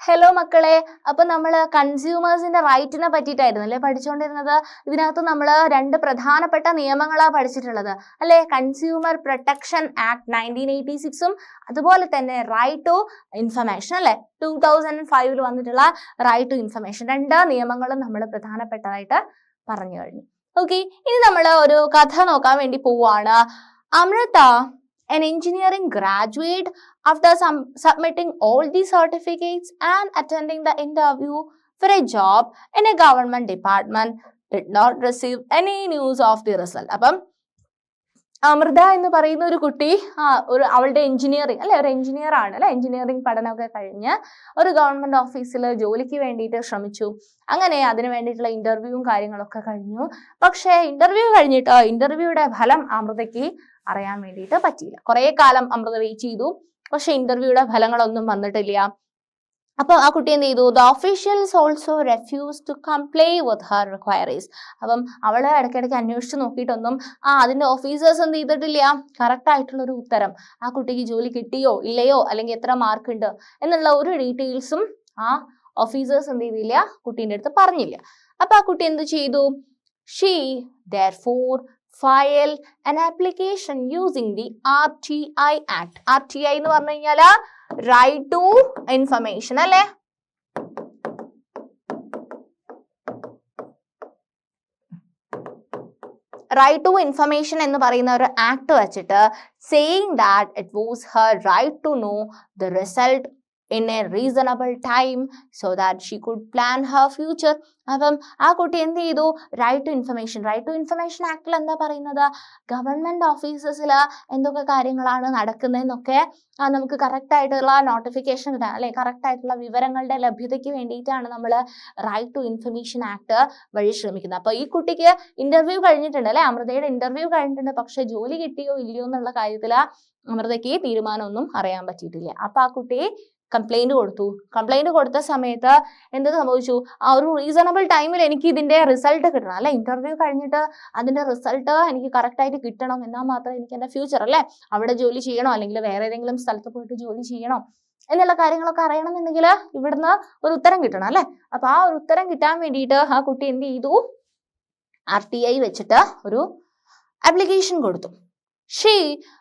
Hello മക്കളെ, അപ്പൊ നമ്മൾ കൺസ്യൂമേഴ്സിന്റെ റൈറ്റിനെ പറ്റിയിട്ടായിരുന്നു അല്ലെ പഠിച്ചുകൊണ്ടിരുന്നത്. ഇതിനകത്ത് നമ്മൾ രണ്ട് പ്രധാനപ്പെട്ട നിയമങ്ങളാണ് പഠിച്ചിട്ടുള്ളത് അല്ലെ. കൺസ്യൂമർ പ്രൊട്ടക്ഷൻ ആക്ട് 1986ഉം അതുപോലെ തന്നെ റൈറ്റ് ടു ഇൻഫർമേഷൻ അല്ലെ 2005 വന്നിട്ടുള്ള റൈറ്റ് ടു ഇൻഫർമേഷൻ. രണ്ട് നിയമങ്ങളും നമ്മൾ പ്രധാനപ്പെട്ടതായിട്ട് പറഞ്ഞു കഴിഞ്ഞു. ഓക്കെ, ഇനി നമ്മൾ ഒരു കഥ നോക്കാൻ വേണ്ടി പോവാണ്. Amrita, an engineering graduate, after submitting all the certificates and attending the interview for a job in a government department, did not receive any news of the result. അപ്പം അമൃത എന്ന് പറയുന്ന ഒരു കുട്ടി അവളുടെ എഞ്ചിനീയറിംഗ് അല്ലെ, ഒരു എഞ്ചിനീയർ ആണ് അല്ലെ, എഞ്ചിനീയറിംഗ് പഠനമൊക്കെ കഴിഞ്ഞ് ഒരു ഗവൺമെന്റ് ഓഫീസിൽ ജോലിക്ക് വേണ്ടിയിട്ട് ശ്രമിച്ചു. അങ്ങനെ അതിന് വേണ്ടിയിട്ടുള്ള ഇന്റർവ്യൂവും കാര്യങ്ങളൊക്കെ കഴിഞ്ഞു. പക്ഷേ ഇന്റർവ്യൂ കഴിഞ്ഞിട്ട് ഇന്റർവ്യൂയുടെ ഫലം അമൃതയ്ക്ക് അറിയാൻ വേണ്ടിയിട്ട് പറ്റിയില്ല. കുറെ കാലം അമൃത വെയിറ്റ് ചെയ്തു, പക്ഷെ ഇന്റർവ്യൂയുടെ ഫലങ്ങളൊന്നും വന്നിട്ടില്ല. അപ്പൊ ആ കുട്ടി എന്ത് ചെയ്തു? The officials also refuse to comply with her inquiries. അപ്പം അവള് ഇടയ്ക്കിടയ്ക്ക് അന്വേഷിച്ച് നോക്കിയിട്ടൊന്നും അതിന്റെ ഓഫീസേഴ്സ് എന്ത് ചെയ്തിട്ടില്ല, കറക്റ്റ് ആയിട്ടുള്ള ഒരു ഉത്തരം ആ കുട്ടിക്ക് ജോലി കിട്ടിയോ ഇല്ലയോ അല്ലെങ്കിൽ എത്ര മാർക്ക് ഉണ്ട് എന്നുള്ള ഒരു ഡീറ്റെയിൽസും ആ ഓഫീസേഴ്സ് എന്ത് ചെയ്തില്ല, കുട്ടീൻ്റെ അടുത്ത് പറഞ്ഞില്ല. അപ്പൊ ആ കുട്ടി എന്ത് ചെയ്തു? She therefore file an application using the RTI Act. RTI എന്ന് പറഞ്ഞു കഴിഞ്ഞാൽ റൈറ്റ് ടു ഇൻഫർമേഷൻ അല്ലെ. റൈറ്റ് ടു ഇൻഫർമേഷൻ എന്ന് പറയുന്ന ഒരു ആക്ട് വെച്ചിട്ട് saying that it was her right to know the result in a reasonable time so that she could plan her future. അപ്പം ആ കുട്ടി എന്ത് ചെയ്തു? റൈറ്റ് ടു ഇൻഫർമേഷൻ ആക്ടിൽ എന്താ പറയുന്നത്? ഗവൺമെന്റ് ഓഫീസസിൽ എന്തൊക്കെ കാര്യങ്ങളാണ് നടക്കുന്നതെന്നൊക്കെ നമുക്ക് കറക്റ്റ് ആയിട്ടുള്ള നോട്ടിഫിക്കേഷൻ കിട്ടാൻ അല്ലെ, കറക്റ്റ് ആയിട്ടുള്ള വിവരങ്ങളുടെ ലഭ്യതയ്ക്ക് വേണ്ടിയിട്ടാണ് നമ്മൾ റൈറ്റ് ടു ഇൻഫർമേഷൻ ആക്ട് വഴി ശ്രമിക്കുന്നത്. അപ്പൊ ഈ കുട്ടിക്ക് ഇന്റർവ്യൂ കഴിഞ്ഞിട്ടുണ്ട് അല്ലെ, അമൃതയുടെ ഇന്റർവ്യൂ കഴിഞ്ഞിട്ടുണ്ട്. പക്ഷെ ജോലി കിട്ടിയോ ഇല്ലയോ എന്നുള്ള കാര്യത്തിൽ അമൃതയ്ക്ക് തീരുമാനമൊന്നും അറിയാൻ പറ്റിയിട്ടില്ല. അപ്പൊ ആ കുട്ടി കംപ്ലൈന്റ് കൊടുത്തു. കംപ്ലൈന്റ് കൊടുത്ത സമയത്ത് എന്ത് സംഭവിച്ചു? ആ ഒരു റീസണബിൾ ടൈമിൽ എനിക്ക് ഇതിന്റെ റിസൾട്ട് കിട്ടണം അല്ലെ, ഇന്റർവ്യൂ കഴിഞ്ഞിട്ട് അതിന്റെ റിസൾട്ട് എനിക്ക് കറക്റ്റ് ആയിട്ട് കിട്ടണം, എന്നാൽ മാത്രമേ എനിക്ക് എന്റെ ഫ്യൂച്ചർ അല്ലെ അവിടെ ജോലി ചെയ്യണോ അല്ലെങ്കിൽ വേറെ ഏതെങ്കിലും സ്ഥലത്ത് പോയിട്ട് ജോലി ചെയ്യണോ എന്നുള്ള കാര്യങ്ങളൊക്കെ അറിയണമെന്നുണ്ടെങ്കിൽ ഇവിടുന്ന് ഒരു ഉത്തരം കിട്ടണം അല്ലെ. അപ്പൊ ആ ഒരു ഉത്തരം കിട്ടാൻ വേണ്ടിയിട്ട് ആ കുട്ടി എന്ത് ചെയ്തു? RTI വെച്ചിട്ട് ഒരു ആപ്ലിക്കേഷൻ കൊടുത്തു. She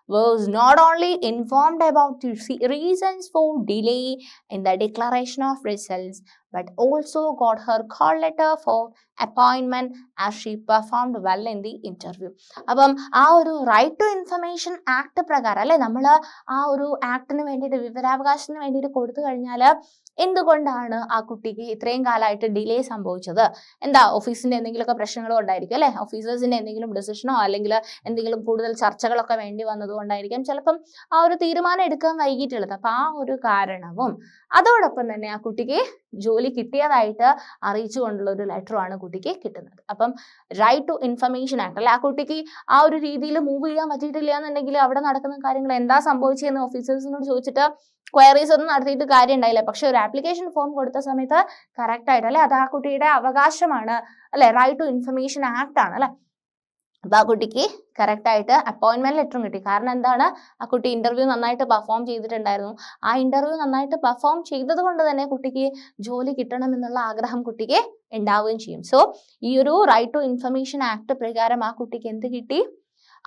was not only informed about the reasons for delay in the declaration of results, but also got her call letter for appointment as she performed well in the interview. അപ്പം ആ ഒരു right to information act പ്രകാരം അല്ലെ, നമ്മൾ ആ ഒരു ആക്ടിന് വേണ്ടിയിട്ട്, വിവരാവകാശത്തിന് വേണ്ടിയിട്ട് കൊടുത്തു കഴിഞ്ഞാൽ എന്തുകൊണ്ടാണ് ആ കുട്ടിക്ക് ഇത്രയും കാലമായിട്ട് ഡിലേ സംഭവിച്ചത്? എന്താ, ഓഫീസിന്റെ എന്തെങ്കിലുമൊക്കെ പ്രശ്നങ്ങളോ ഉണ്ടായിരിക്കും അല്ലെ, ഓഫീസേഴ്സിന്റെ എന്തെങ്കിലും ഡിസിഷനോ അല്ലെങ്കിൽ എന്തെങ്കിലും കൂടുതൽ ചർച്ചകളൊക്കെ വേണ്ടി വന്നതുകൊണ്ടായിരിക്കും ചിലപ്പം ആ ഒരു തീരുമാനം എടുക്കാൻ വൈകിട്ടുള്ളത്. അപ്പൊ ആ ഒരു കാരണവും അതോടൊപ്പം തന്നെ ആ കുട്ടിക്ക് ജോലി കിട്ടിയതായിട്ട് അറിയിച്ചുകൊണ്ടുള്ള ഒരു ലെറ്ററുമാണ് കുട്ടിക്ക് കിട്ടുന്നത്. അപ്പം റൈറ്റ് ടു ഇൻഫർമേഷൻ ആക്ട് അല്ലെ, ആ കുട്ടിക്ക് ആ ഒരു രീതിയിൽ മൂവ് ചെയ്യാൻ പറ്റിയിട്ടില്ല എന്നുണ്ടെങ്കിൽ അവിടെ നടക്കുന്ന കാര്യങ്ങൾ എന്താ സംഭവിച്ചതെന്ന് ഓഫീസേഴ്സിനോട് ചോദിച്ചിട്ട് ക്വയറീസ് ഒന്നും നടത്തിയിട്ട് കാര്യം ഉണ്ടായില്ല. പക്ഷെ ഒരു ആപ്ലിക്കേഷൻ ഫോം കൊടുത്ത സമയത്ത് കറക്റ്റ് ആയിട്ട് അല്ലെ, അത് ആ കുട്ടിയുടെ അവകാശമാണ് അല്ലെ, റൈറ്റ് ടു ഇൻഫർമേഷൻ ആക്ട് ആണ് അല്ലെ. അപ്പൊ ആ കുട്ടിക്ക് കറക്റ്റ് ആയിട്ട് അപ്പോയിന്റ്മെന്റ് ലെറ്ററും കിട്ടി. കാരണം എന്താണ്, ആ കുട്ടി ഇന്റർവ്യൂ നന്നായിട്ട് പെർഫോം ചെയ്തിട്ടുണ്ടായിരുന്നു. ആ ഇന്റർവ്യൂ നന്നായിട്ട് പെർഫോം ചെയ്തത് കൊണ്ട് തന്നെ കുട്ടിക്ക് ജോലി കിട്ടണം എന്നുള്ള ആഗ്രഹം കുട്ടിക്ക് ഉണ്ടാവുകയും ചെയ്യും. സോ ഈ ഒരു റൈറ്റ് ടു ഇൻഫർമേഷൻ ആക്ട് പ്രകാരം ആ കുട്ടിക്ക് എന്ത് കിട്ടി?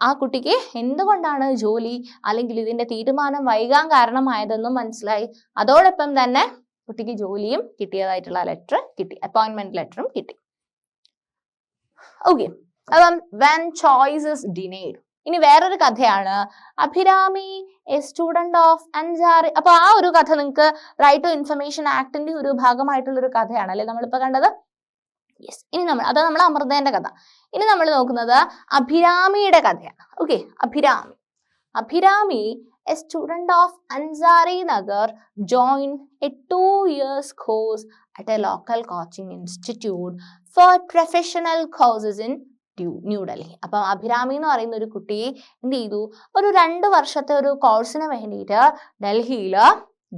ആ കുട്ടിക്ക് എന്തുകൊണ്ടാണ് ജോലി അല്ലെങ്കിൽ ഇതിന്റെ തീരുമാനം വൈകാൻ കാരണമായതെന്നും മനസ്സിലായി. അതോടൊപ്പം തന്നെ കുട്ടിക്ക് ജോലിയും കിട്ടിയതായിട്ടുള്ള ലെറ്റർ കിട്ടി, അപ്പോയിന്റ്മെന്റ് ലെറ്ററും കിട്ടി. ഓക്കെ, അപ്പം when choice is denied. ഇനി വേറൊരു കഥയാണ്, Abhirami A student of Ansari. അപ്പൊ ആ ഒരു കഥ നിങ്ങൾക്ക് റൈറ്റ് ടു ഇൻഫർമേഷൻ ആക്ടിന്റെ ഒരു ഭാഗമായിട്ടുള്ള ഒരു കഥയാണ് അല്ലെ നമ്മളിപ്പോ കണ്ടത്. യെസ്, ഇനി അത് നമ്മൾ അമൃതേന്റെ കഥ. ഇനി നമ്മൾ നോക്കുന്നത് അഭിരാമിയുടെ കഥയാണ്. Okay, Abhirami A student of Ansari Nagar joined a 2 years course at a local coaching institute for professional courses in New Delhi. അപ്പം അഭിരാമി എന്ന് പറയുന്ന ഒരു കുട്ടി എന്ത് ചെയ്തു? ഒരു 2 വർഷത്തെ ഒരു കോഴ്സിന് വേണ്ടിയിട്ട് ഡൽഹിയിൽ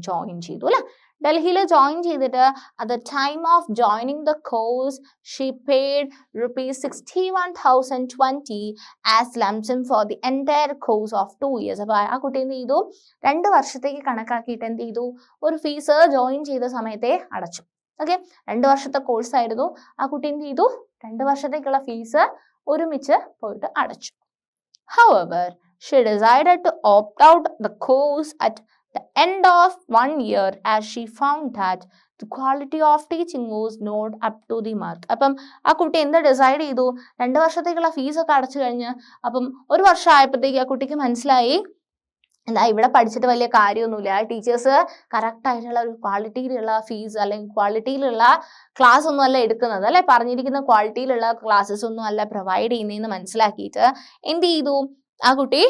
ജോയിൻ ചെയ്തു അല്ലെ. ഡൽഹിയിൽ ജോയിൻ ചെയ്തിട്ട് at the time of joining the course she paid rupees 61,020 as lump sum for the entire course of 2 years. അപ്പോൾ ആ കുട്ടി എന്ത് ചെയ്തു, 2 വർഷത്തേക്ക് കണക്കാക്കിയിട്ട് എന്ത് ചെയ്തു, ഒരു ഫീസ് ജോയിൻ ചെയ്ത സമയത്തെ അടച്ചു. ഓക്കെ, 2 വർഷത്തെ കോഴ്സ് ആയിരുന്നു. ആ കുട്ടി എന്ത് ചെയ്തു, 2 വർഷത്തേക്കുള്ള ഫീസ് ഒരുമിച്ച് പോയിട്ട് അടച്ചു. However, she decided to opt out the course at the end of 1 year as she found that the quality of teaching was not up to the mark. അപ്പം ആ കുട്ടി എന്ത് ഡിസൈഡ് ചെയ്തു, 2 വർഷത്തേക്കുള്ള ഫീസ് ഒക്കെ അടച്ചു കഴിഞ്ഞ് അപ്പം 1 വർഷം ആയപ്പോഴത്തേക്ക് ആ കുട്ടിക്ക് മനസ്സിലായി എന്താ ഇവിടെ പഠിച്ചിട്ട് വലിയ കാര്യമൊന്നുമില്ല, ടീച്ചേഴ്സ് കറക്റ്റ് ആയിട്ടുള്ള ഒരു ക്വാളിറ്റിയിലുള്ള ഫീസ് അല്ലെങ്കിൽ ക്വാളിറ്റിയിലുള്ള ക്ലാസ് ഒന്നും അല്ല എടുക്കുന്നത്, അല്ലെ പറഞ്ഞിരിക്കുന്ന ക്വാളിറ്റിയിലുള്ള ക്ലാസ്സസ് ഒന്നും അല്ല പ്രൊവൈഡ് ചെയ്യുന്നതെന്ന് മനസ്സിലാക്കിയിട്ട് എന്ത് ചെയ്തു, ആ കുട്ടി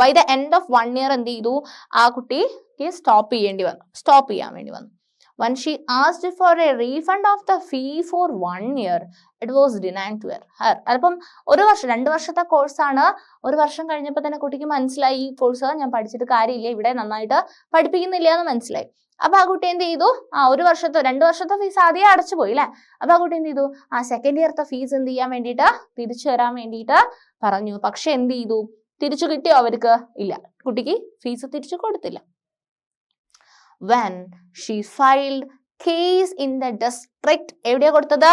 by the end of 1 year എന്ത് ചെയ്തു, ആ കുട്ടിക്ക് സ്റ്റോപ്പ് ചെയ്യാൻ വേണ്ടി വന്നു. When she asked for a refund of the fee for 1 year, it was denied to her. അപ്പം 1 വർഷം 2 വർഷത്തെ കോഴ്സാണ്. 1 വർഷം കഴിഞ്ഞപ്പോൾ തന്നെ കുട്ടിക്ക് മനസ്സിലായി ഈ കോഴ്സ് ഞാൻ പഠിച്ചിട്ട് കാര്യമില്ല, ഇവിടെ നന്നായിട്ട് പഠിപ്പിക്കുന്നില്ല എന്ന് മനസ്സിലായി. അപ്പൊ ആ കുട്ടി എന്ത് ചെയ്തു, 2 വർഷത്തെ ഫീസ് ആദ്യം അടച്ചു പോയി അല്ലെ. അപ്പൊ ആ കുട്ടി എന്ത് ചെയ്തു, ആ സെക്കൻഡ് ഇയർത്തെ ഫീസ് എന്ത് ചെയ്യാൻ വേണ്ടിയിട്ട് തിരിച്ചു തരാൻ വേണ്ടിയിട്ട് പറഞ്ഞു. പക്ഷെ എന്ത് ചെയ്തു, തിരിച്ചു കിട്ടിയോ അവർക്ക്? ഇല്ല, കുട്ടിക്ക് ഫീസ് തിരിച്ചു കൊടുത്തില്ല. When she filed case in the district, എവിടെയാ കൊടുത്തത്,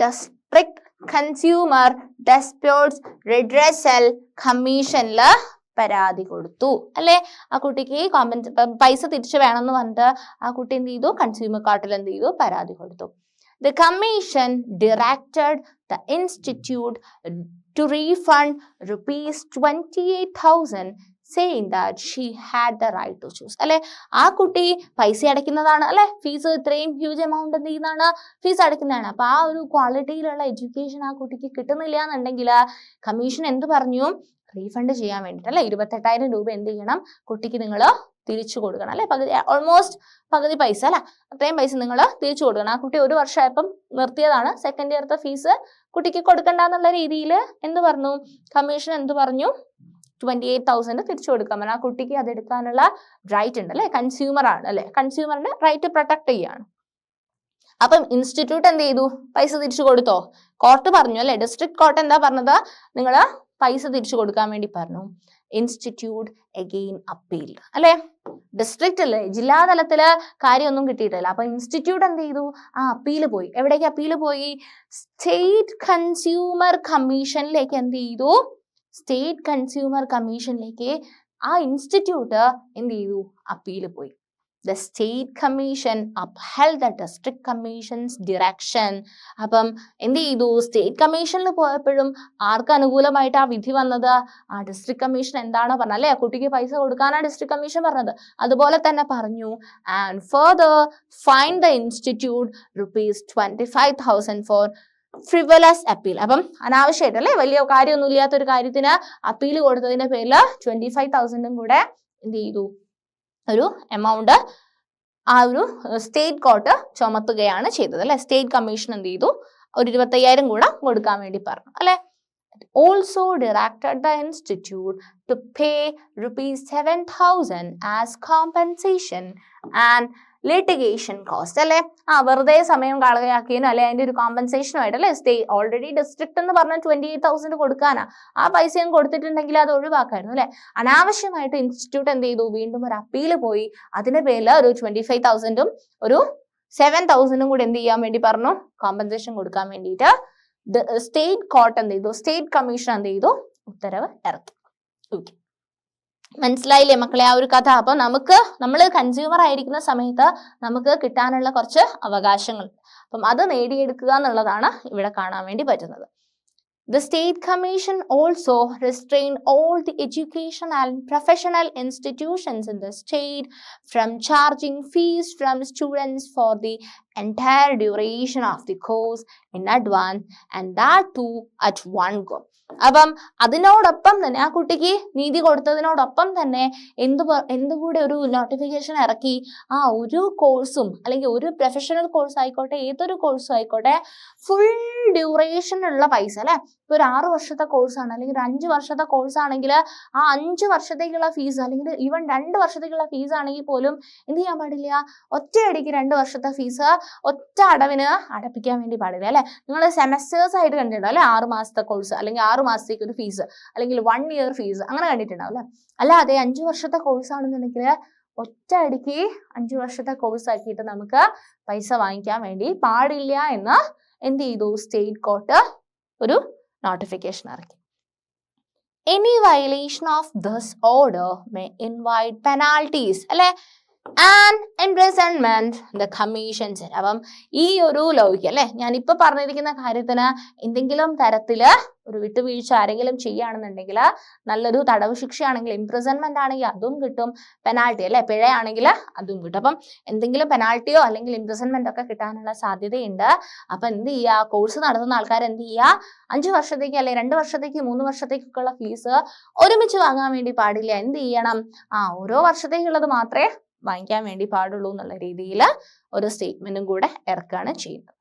district consumer disputes redressal commissionല് പരാതി കൊടുത്തു അല്ലെ. ആ കുട്ടിക്ക് പൈസ തിരിച്ചു വേണമെന്ന് പറഞ്ഞിട്ട് ആ കുട്ടി എന്ത് ചെയ്തു, കൺസ്യൂമർ കോർട്ടിൽ എന്ത് ചെയ്തു, പരാതി കൊടുത്തു. The commission directed the institute to refund rupees 28,000, saying that she had the right to choose. അല്ലെ, ആ കുട്ടി പൈസ അടയ്ക്കുന്നതാണ് അല്ലെ, ഫീസ് ഇത്രയും ഹ്യൂജ് എമൗണ്ട് എന്ത് ചെയ്യുന്നതാണ്, ഫീസ് അടയ്ക്കുന്നതാണ്. അപ്പൊ ആ ഒരു ക്വാളിറ്റിയിലുള്ള എഡ്യൂക്കേഷൻ ആ കുട്ടിക്ക് കിട്ടുന്നില്ല എന്നുണ്ടെങ്കിൽ കമ്മീഷൻ എന്ത് പറഞ്ഞു, റീഫണ്ട് ചെയ്യാൻ വേണ്ടിയിട്ട് അല്ലെ 28,000 രൂപ എന്ത് ചെയ്യണം, കുട്ടിക്ക് നിങ്ങൾ തിരിച്ചു കൊടുക്കണം അല്ലെ. ഓൾമോസ്റ്റ് പകുതി പൈസ അല്ലെ, അത്രയും പൈസ നിങ്ങൾ തിരിച്ചു കൊടുക്കണം. ആ കുട്ടി 1 വർഷമായപ്പം നിർത്തിയതാണ്. സെക്കൻഡ് ഇയർത്തെ ഫീസ് കുട്ടിക്ക് കൊടുക്കണ്ടെന്നുള്ള രീതിയിൽ എന്ത് പറഞ്ഞു, കമ്മീഷൻ എന്ത് പറഞ്ഞു, 28,000 തിരിച്ചു കൊടുക്കാൻ പറഞ്ഞു. ആ കുട്ടിക്ക് അത് എടുക്കാനുള്ള റൈറ്റ് ഉണ്ട് അല്ലെ, കൺസ്യൂമർ ആണ് അല്ലെ, കൺസ്യൂമറിന്റെ റൈറ്റ് പ്രൊട്ടക്ട് ചെയ്യാണ്. അപ്പം ഇൻസ്റ്റിറ്റ്യൂട്ട് എന്ത് ചെയ്തു, പൈസ തിരിച്ചു കൊടുത്തോ, കോർട്ട് പറഞ്ഞു അല്ലെ, ഡിസ്ട്രിക്ട് കോർട്ട് എന്താ പറഞ്ഞത്, നിങ്ങൾ പൈസ തിരിച്ചു കൊടുക്കാൻ വേണ്ടി പറഞ്ഞു. ഇൻസ്റ്റിറ്റ്യൂട്ട് അഗെയിൻ അപ്പീൽ അല്ലെ, ഡിസ്ട്രിക്ട് അല്ലേ, ജില്ലാതലത്തില് കാര്യമൊന്നും കിട്ടിയിട്ടില്ല. അപ്പൊ ഇൻസ്റ്റിറ്റ്യൂട്ട് എന്ത് ചെയ്തു, അപ്പീല് പോയി. എവിടേക്ക് അപ്പീല് പോയി, സ്റ്റേറ്റ് കൺസ്യൂമർ കമ്മീഷനിലേക്ക് എന്ത് ചെയ്തു, സ്റ്റേറ്റ് കൺസ്യൂമർ കമ്മീഷനിലേക്ക് ആ ഇൻസ്റ്റിറ്റ്യൂട്ട് എന്ത് ചെയ്തു, അപ്പീല് പോയി. The state commission upheld the district commission's direction. അപ്പം എന്ത് ചെയ്തു, സ്റ്റേറ്റ് കമ്മീഷനിൽ പോയപ്പോഴും ആർക്ക് അനുകൂലമായിട്ട് ആ വിധി വന്നത്, ആ ഡിസ്ട്രിക്ട് കമ്മീഷൻ എന്താണോ പറഞ്ഞത് അല്ലെ, കുട്ടിക്ക് പൈസ കൊടുക്കാനാണ് ഡിസ്ട്രിക്ട് കമ്മീഷൻ പറഞ്ഞത്, അതുപോലെ തന്നെ പറഞ്ഞു. And further fine the institute ₹25,000 for frivolous appeal. അപ്പം അനാവശ്യമായിട്ട് അല്ലെ, വലിയ കാര്യമൊന്നും ഇല്ലാത്തൊരു കാര്യത്തിന് അപ്പീൽ കൊടുത്തതിന്റെ പേരിൽ 25,000 കൂടെ എന്ത് ചെയ്തു, ഒരു എമൗണ്ട് ആ ഒരു സ്റ്റേറ്റ് കോർട്ട് ചുമത്തുകയാണ് ചെയ്തത് അല്ലെ. സ്റ്റേറ്റ് കമ്മീഷൻ എന്ത് ചെയ്തു, ഒരു 25,000 കൂടെ കൊടുക്കാൻ വേണ്ടി പറഞ്ഞു അല്ലെ. Also directed the institute to pay ₹7,000 as compensation and litigation cost അല്ലെ. വെറുതെ സമയം കളയാക്കിയതിനും അല്ലെ അതിന്റെ ഒരു കോമ്പൻസേഷനുമായിട്ട് അല്ലെ, ഓൾറെഡി ഡിസ്ട്രിക്ട് എന്ന് പറഞ്ഞാൽ 28,000 കൊടുക്കാനാ, ആ പൈസയും കൊടുത്തിട്ടുണ്ടെങ്കിൽ അത് ഒഴിവാക്കായിരുന്നു അല്ലെ. അനാവശ്യമായിട്ട് ഇൻസ്റ്റിറ്റ്യൂട്ട് എന്ത് ചെയ്തു, വീണ്ടും ഒരു അപ്പീല് പോയി. അതിന്റെ പേരിൽ ഒരു 25,000 ഒരു 7,000 കൂടി എന്ത് ചെയ്യാൻ വേണ്ടി പറഞ്ഞു, കോമ്പൻസേഷൻ കൊടുക്കാൻ വേണ്ടിയിട്ട് സ്റ്റേറ്റ് കോർട്ട് എന്ത് ചെയ്തു, സ്റ്റേറ്റ് കമ്മീഷൻ എന്ത് ചെയ്തു, ഉത്തരവ് ഇറക്കി. ഓക്കെ, മനസ്സിലായില്ലേ മക്കളെ ആ ഒരു കഥ. അപ്പൊ നമ്മൾ കൺസ്യൂമർ ആയിരിക്കുന്ന സമയത്ത് നമുക്ക് കിട്ടാനുള്ള കുറച്ച് അവകാശങ്ങൾ, അപ്പം അത് നേടിയെടുക്കുക എന്നുള്ളതാണ് ഇവിടെ കാണാൻ വേണ്ടി പറ്റുന്നത്. The State Commission also restrained all the educational and professional institutions in the state from charging fees from students for the entire duration of the course in advance and that too at one go. അപ്പം അതിനോടൊപ്പം തന്നെ ആ കുട്ടിക്ക് നീതി കൊടുത്തതിനോടൊപ്പം തന്നെ എന്തുകൂടെ ഒരു notification ഇറക്കി, ആ ഒരു കോഴ്സും അല്ലെങ്കിൽ ഒരു പ്രൊഫഷണൽ കോഴ്സ് ആയിക്കോട്ടെ, ഏതൊരു കോഴ്സും ആയിക്കോട്ടെ, ഫുൾ ഡ്യൂറേഷനുള്ള പൈസ അല്ലെ. ഇപ്പൊ ഒരു 6 വർഷത്തെ കോഴ്സാണ് അല്ലെങ്കിൽ ഒരു 5 വർഷത്തെ കോഴ്സ് ആണെങ്കിൽ ആ 5 വർഷത്തേക്കുള്ള ഫീസ് അല്ലെങ്കിൽ ഈവൻ 2 വർഷത്തേക്കുള്ള ഫീസ് ആണെങ്കിൽ പോലും എന്ത് ചെയ്യാൻ പാടില്ല, ഒറ്റയടിക്ക് 2 വർഷത്തെ ഫീസ് ഒറ്റ അടവിന് അടപ്പിക്കാൻ വേണ്ടി പാടില്ല അല്ലെ. നിങ്ങൾ സെമസ്റ്റേഴ്സ് ആയിട്ട് കണ്ടിട്ടുണ്ടോ അല്ലെ, 6 മാസത്തെ കോഴ്സ് അല്ലെങ്കിൽ 6 മാസത്തേക്ക് ഒരു ഫീസ് അല്ലെങ്കിൽ 1 ഇയർ ഫീസ് അങ്ങനെ കണ്ടിട്ടുണ്ടാവും അല്ലെ. അല്ലാതെ 5 വർഷത്തെ കോഴ്സ് ആണെന്നുണ്ടെങ്കിൽ ഒറ്റ അടിക്ക് 5 വർഷത്തെ കോഴ്സ് ആക്കിയിട്ട് നമുക്ക് പൈസ വാങ്ങിക്കാൻ വേണ്ടി പാടില്ല എന്ന് എന്ത് ചെയ്തു, സ്റ്റേറ്റ് കോർട്ട് ഒരു നോട്ടിഫിക്കേഷൻ ഇറക്കി. Any violation of this order may invite penalties അല്ലെ and imprisonment the commission said. അപ്പം ഈ ഒരു ലോയ്ക്ക് അല്ലെ, ഞാനിപ്പോ പറഞ്ഞിരിക്കുന്ന കാര്യത്തിന് എന്തെങ്കിലും തരത്തില് ഒരു വിട്ടുവീഴ്ച ആരെങ്കിലും ചെയ്യുകയാണെന്നുണ്ടെങ്കിൽ നല്ലൊരു തടവ് ശിക്ഷയാണെങ്കിൽ, ഇംപ്രിസൺമെന്റ് ആണെങ്കിൽ അതും കിട്ടും, പെനാൾട്ടി അല്ലെ പിഴയാണെങ്കിൽ അതും കിട്ടും. അപ്പം എന്തെങ്കിലും പെനാൾട്ടിയോ അല്ലെങ്കിൽ ഇംപ്രിസൺമെന്റ് ഒക്കെ കിട്ടാനുള്ള സാധ്യതയുണ്ട്. അപ്പൊ എന്ത് ചെയ്യുക, കോഴ്സ് നടത്തുന്ന ആൾക്കാർ എന്ത് ചെയ്യുക, 5 വർഷത്തേക്ക് അല്ലെ 2 വർഷത്തേക്ക് 3 വർഷത്തേക്കുള്ള ഫീസ് ഒരുമിച്ച് വാങ്ങാൻ വേണ്ടി പാടില്ല. എന്ത് ചെയ്യണം, ഓരോ വർഷത്തേക്കുള്ളത് മാത്രമേ വാങ്ങിക്കാൻ വേണ്ടി പാടുള്ളൂ എന്നുള്ള രീതിയിൽ ഒരു സ്റ്റേറ്റ്മെന്റും കൂടെ ഇറക്കുകയാണ് ചെയ്യുന്നത്.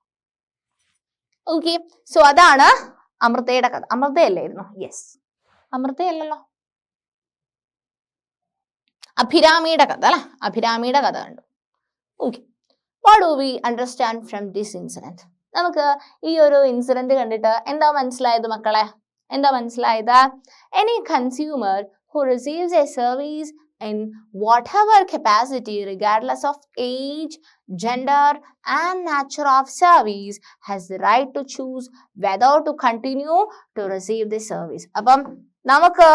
ഓക്കെ, സോ അതാണ് അമൃതയുടെ കഥ. അമൃതയല്ലായിരുന്നു? യെസ്, അമൃതയല്ലല്ലോ, അഭിരാമിയുടെ കഥ അല്ലെ, അഭിരാമിയുടെ കഥ കണ്ടു. Okay, what do we understand from this incident? നമുക്ക് ഈ ഒരു ഇൻസിഡന്റ് കണ്ടിട്ട് എന്താ മനസ്സിലായത് മക്കളെ? എന്താ മനസ്സിലായത്? Any consumer who receives a service in whatever capacity regardless of age, gender and nature of service has the right to choose whether to continue to receive the service. അപ്പം നമുക്ക്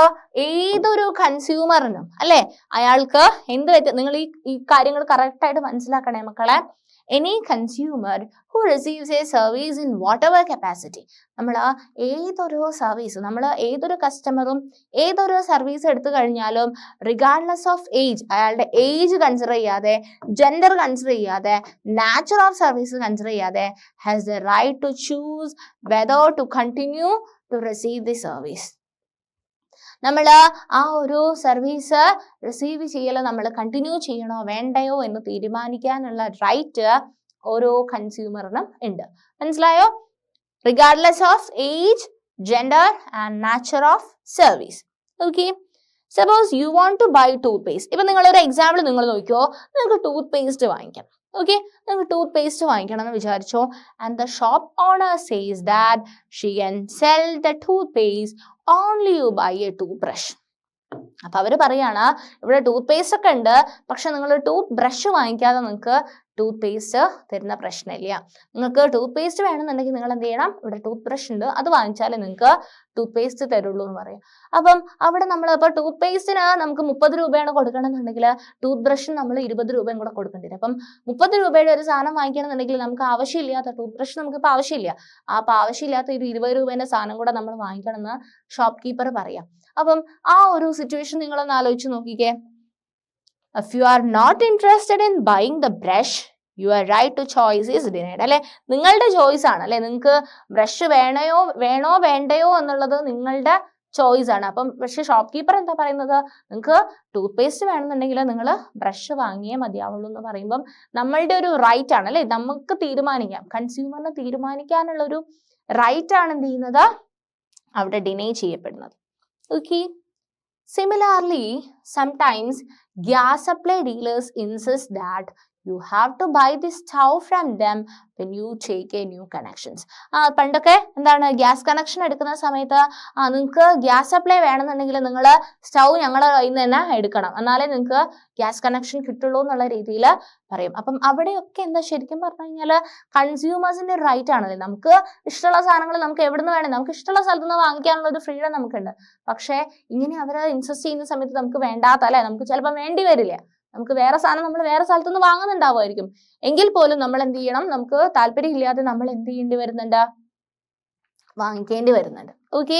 ഏതൊരു കൺസ്യൂമറിനും അല്ലെ, അയാൾക്ക് എന്ത് പറ്റും, നിങ്ങൾ ഈ കാര്യങ്ങൾ കറക്റ്റ് ആയിട്ട് മനസ്സിലാക്കണേ മക്കളെ. Any consumer who receives a service in whatever capacity, നമ്മൾ ഏതൊരു സർവീസ്, നമ്മൾ ഏതൊരു കസ്റ്റമറും ഏതൊരു സർവീസ് എടുത്തു കഴിഞ്ഞാലും റിഗാർഡ്ലെസ് ഓഫ് ഏജ്, അയാളുടെ ഏജ് കൺസിഡർ ചെയ്യാതെ, ജെൻഡർ കൺസിഡർ ചെയ്യാതെ, നാച്ചർ ഓഫ് സർവീസ് കൺസിഡർ ചെയ്യാതെ has the right to choose whether to continue to receive the service. നമ്മൾ ആ ഒരു സർവീസ് റിസീവ് ചെയ്യൽ നമ്മൾ കണ്ടിന്യൂ ചെയ്യണോ വേണ്ടയോ എന്ന് തീരുമാനിക്കാനുള്ള റൈറ്റ് ഓരോ കൺസ്യൂമറിനും ഉണ്ട്. മനസ്സിലായോ? Regardless of age, gender and nature of service. Okay, suppose you want to buy toothpaste. ഇപ്പൊ നിങ്ങളൊരു എക്സാമ്പിൾ നിങ്ങൾ നോക്കിയോ, നിങ്ങൾക്ക് ടൂത്ത് പേസ്റ്റ് വാങ്ങിക്കണം. ഓക്കെ, നിങ്ങൾക്ക് ടൂത്ത് പേസ്റ്റ് വാങ്ങിക്കണം എന്ന് വിചാരിച്ചോ, and the shop owner says that she can sell the toothpaste only you buy a toothbrush. അപ്പൊ അവര് പറയാണ്, ഇവിടെ ടൂത്ത് പേസ്റ്റ് ഒക്കെ ഉണ്ട്, പക്ഷെ നിങ്ങൾ ടൂത്ത് ബ്രഷ് വാങ്ങിക്കാതെ നിങ്ങൾക്ക് ടൂത്ത് പേസ്റ്റ് തരുന്ന പ്രശ്നമില്ല. നിങ്ങൾക്ക് ടൂത്ത് പേസ്റ്റ് വേണമെന്നുണ്ടെങ്കിൽ നിങ്ങൾ എന്ത് ചെയ്യണം, ഇവിടെ ടൂത്ത് ബ്രഷ് ഉണ്ട്, അത് വാങ്ങിച്ചാലേ നിങ്ങൾക്ക് ടൂത്ത് പേസ്റ്റ് തരുള്ളൂ എന്ന് പറയും. അപ്പം അവിടെ നമ്മൾ ഇപ്പോൾ ടൂത്ത് പേസ്റ്റിന് നമുക്ക് 30 രൂപയാണ് കൊടുക്കണമെന്നുണ്ടെങ്കിൽ ടൂത്ത് ബ്രഷിന് നമ്മൾ 20 രൂപയും കൂടെ കൊടുക്കേണ്ടി വരും. അപ്പം 30 രൂപയുടെ ഒരു സാധനം വാങ്ങിക്കണമെന്നുണ്ടെങ്കിൽ നമുക്ക് ആവശ്യമില്ലാത്ത ടൂത്ത് ബ്രഷ് നമുക്കിപ്പോൾ ആവശ്യമില്ല, അപ്പോൾ ആവശ്യമില്ലാത്ത ഒരു 20 രൂപേന്റെ സാധനം കൂടെ നമ്മൾ വാങ്ങിക്കണമെന്ന് ഷോപ്പ് കീപ്പർ പറയാം. അപ്പം ആ ഒരു സിറ്റുവേഷൻ നിങ്ങളൊന്ന് ആലോചിച്ച് നോക്കിക്കേ. If you are not interested in buying the brush, your right to choice is denied. അല്ലെ, നിങ്ങളുടെ ചോയ്സ് ആണ് അല്ലെ, നിങ്ങൾക്ക് ബ്രഷ് വേണോ വേണ്ടയോ എന്നുള്ളത് നിങ്ങളുടെ ചോയ്സ് ആണ്. അപ്പം പക്ഷെ ഷോപ്പ് കീപ്പർ എന്താ പറയുന്നത്, നിങ്ങൾക്ക് ടൂത്ത് പേസ്റ്റ് വേണമെന്നുണ്ടെങ്കിൽ നിങ്ങൾ ബ്രഷ് വാങ്ങിയേ മതിയാവുള്ളൂ എന്ന് പറയുമ്പം നമ്മളുടെ ഒരു റൈറ്റ് ആണ് അല്ലെ, നമുക്ക് തീരുമാനിക്കാം, കൺസ്യൂമറിന് തീരുമാനിക്കാനുള്ള ഒരു റൈറ്റ് ആണ് എന്ത് ചെയ്യുന്നത്, അവിടെ ഡിനൈ ചെയ്യപ്പെടുന്നത്. Okay, similarly, sometimes gas supply dealers insist that you have to buy the stove from them when you take a new connections. പണ്ടൊക്കെ എന്താണ്, ഗ്യാസ് കണക്ഷൻ എടുക്കുന്ന സമയത്ത് നിങ്ങൾക്ക് ഗ്യാസ് സപ്ലൈ വേണമെന്നുണ്ടെങ്കിൽ നിങ്ങൾ സ്റ്റൗ ഞങ്ങളുടെ കയ്യിൽ നിന്ന് തന്നെ എടുക്കണം, എന്നാലേ നിങ്ങൾക്ക് ഗ്യാസ് കണക്ഷൻ കിട്ടുള്ളൂ എന്നുള്ള രീതിയിൽ പറയും. അപ്പം അവിടെയൊക്കെ എന്താ ശരിക്കും പറഞ്ഞു കഴിഞ്ഞാൽ കൺസ്യൂമേഴ്സിന്റെ റൈറ്റ് ആണല്ലേ, നമുക്ക് ഇഷ്ടമുള്ള സാധനങ്ങൾ നമുക്ക് എവിടെ നിന്ന് വേണം, നമുക്ക് ഇഷ്ടമുള്ള സ്ഥലത്ത് നിന്ന് വാങ്ങിക്കാനുള്ള ഒരു ഫ്രീഡം നമുക്കുണ്ട്. പക്ഷേ ഇങ്ങനെ അവർ ഇൻസിസ്റ്റ് ചെയ്യുന്ന സമയത്ത് നമുക്ക് വേണ്ടാത്ത അല്ലെ, നമുക്ക് ചിലപ്പോൾ വേണ്ടി വരില്ല, നമുക്ക് വേറെ സാധനം നമ്മൾ വേറെ സ്ഥലത്തുനിന്ന് വാങ്ങുന്നുണ്ടാവുമായിരിക്കും, എങ്കിൽ പോലും നമ്മൾ എന്ത് ചെയ്യണം, നമുക്ക് താല്പര്യം ഇല്ലാതെ നമ്മൾ എന്ത് ചെയ്യേണ്ടി വരുന്നുണ്ട്, വാങ്ങിക്കേണ്ടി വരുന്നുണ്ട്. Okay,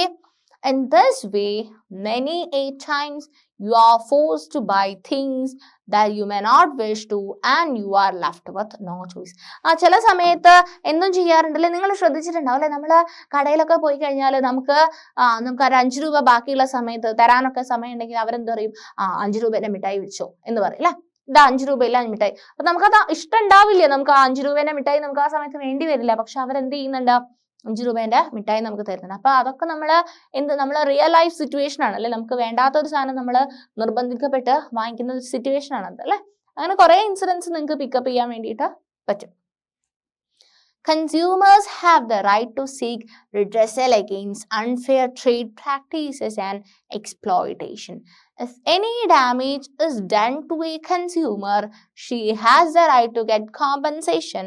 In this way, many a times you are forced to buy things that you may not wish to and you are left with no choice. ചില സമയത്ത് എന്തും ചെയ്യാറുണ്ടല്ലേ, നിങ്ങൾ ശ്രദ്ധിച്ചിട്ടുണ്ടാവും അല്ലെ, നമ്മൾ കടയിലൊക്കെ പോയി കഴിഞ്ഞാൽ നമുക്ക് ഒരു 5 രൂപ ബാക്കിയുള്ള സമയത്ത് തരാനൊക്കെ സമയം ഉണ്ടെങ്കിൽ അവരെന്ത് പറയും, 5 രൂപേന്റെ മിഠായി വിളിച്ചോ എന്ന് പറയും അല്ലെ, ഇതാ 5 രൂപയില്ല മിഠായി. അപ്പൊ നമുക്കത് ഇഷ്ടം ഉണ്ടാവില്ല, നമുക്ക് 5 രൂപേന്റെ മിഠായി നമുക്ക് ആ സമയത്ത് വേണ്ടി വരില്ല, പക്ഷെ അവരെന്ത് ചെയ്യുന്നുണ്ട്, 5 രൂപേന്റെ മിഠായി നമുക്ക് തരുന്നുണ്ട്. അപ്പൊ അതൊക്കെ നമ്മള് റിയൽ ലൈഫ് സിറ്റുവേഷൻ ആണ് അല്ലെ, നമുക്ക് വേണ്ടാത്ത ഒരു സാധനം നമ്മൾ നിർബന്ധിക്കപ്പെട്ട് വാങ്ങിക്കുന്ന ഒരു സിറ്റുവേഷൻ ആണത് അല്ലെ. അങ്ങനെ കുറെ ഇൻസിഡൻസ് നിങ്ങൾക്ക് പിക്കപ്പ് ചെയ്യാൻ വേണ്ടിയിട്ട് പറ്റും. Consumers have the right to seek redressal against unfair trade practices and exploitation. If any damage is done to a consumer, she has the right to get compensation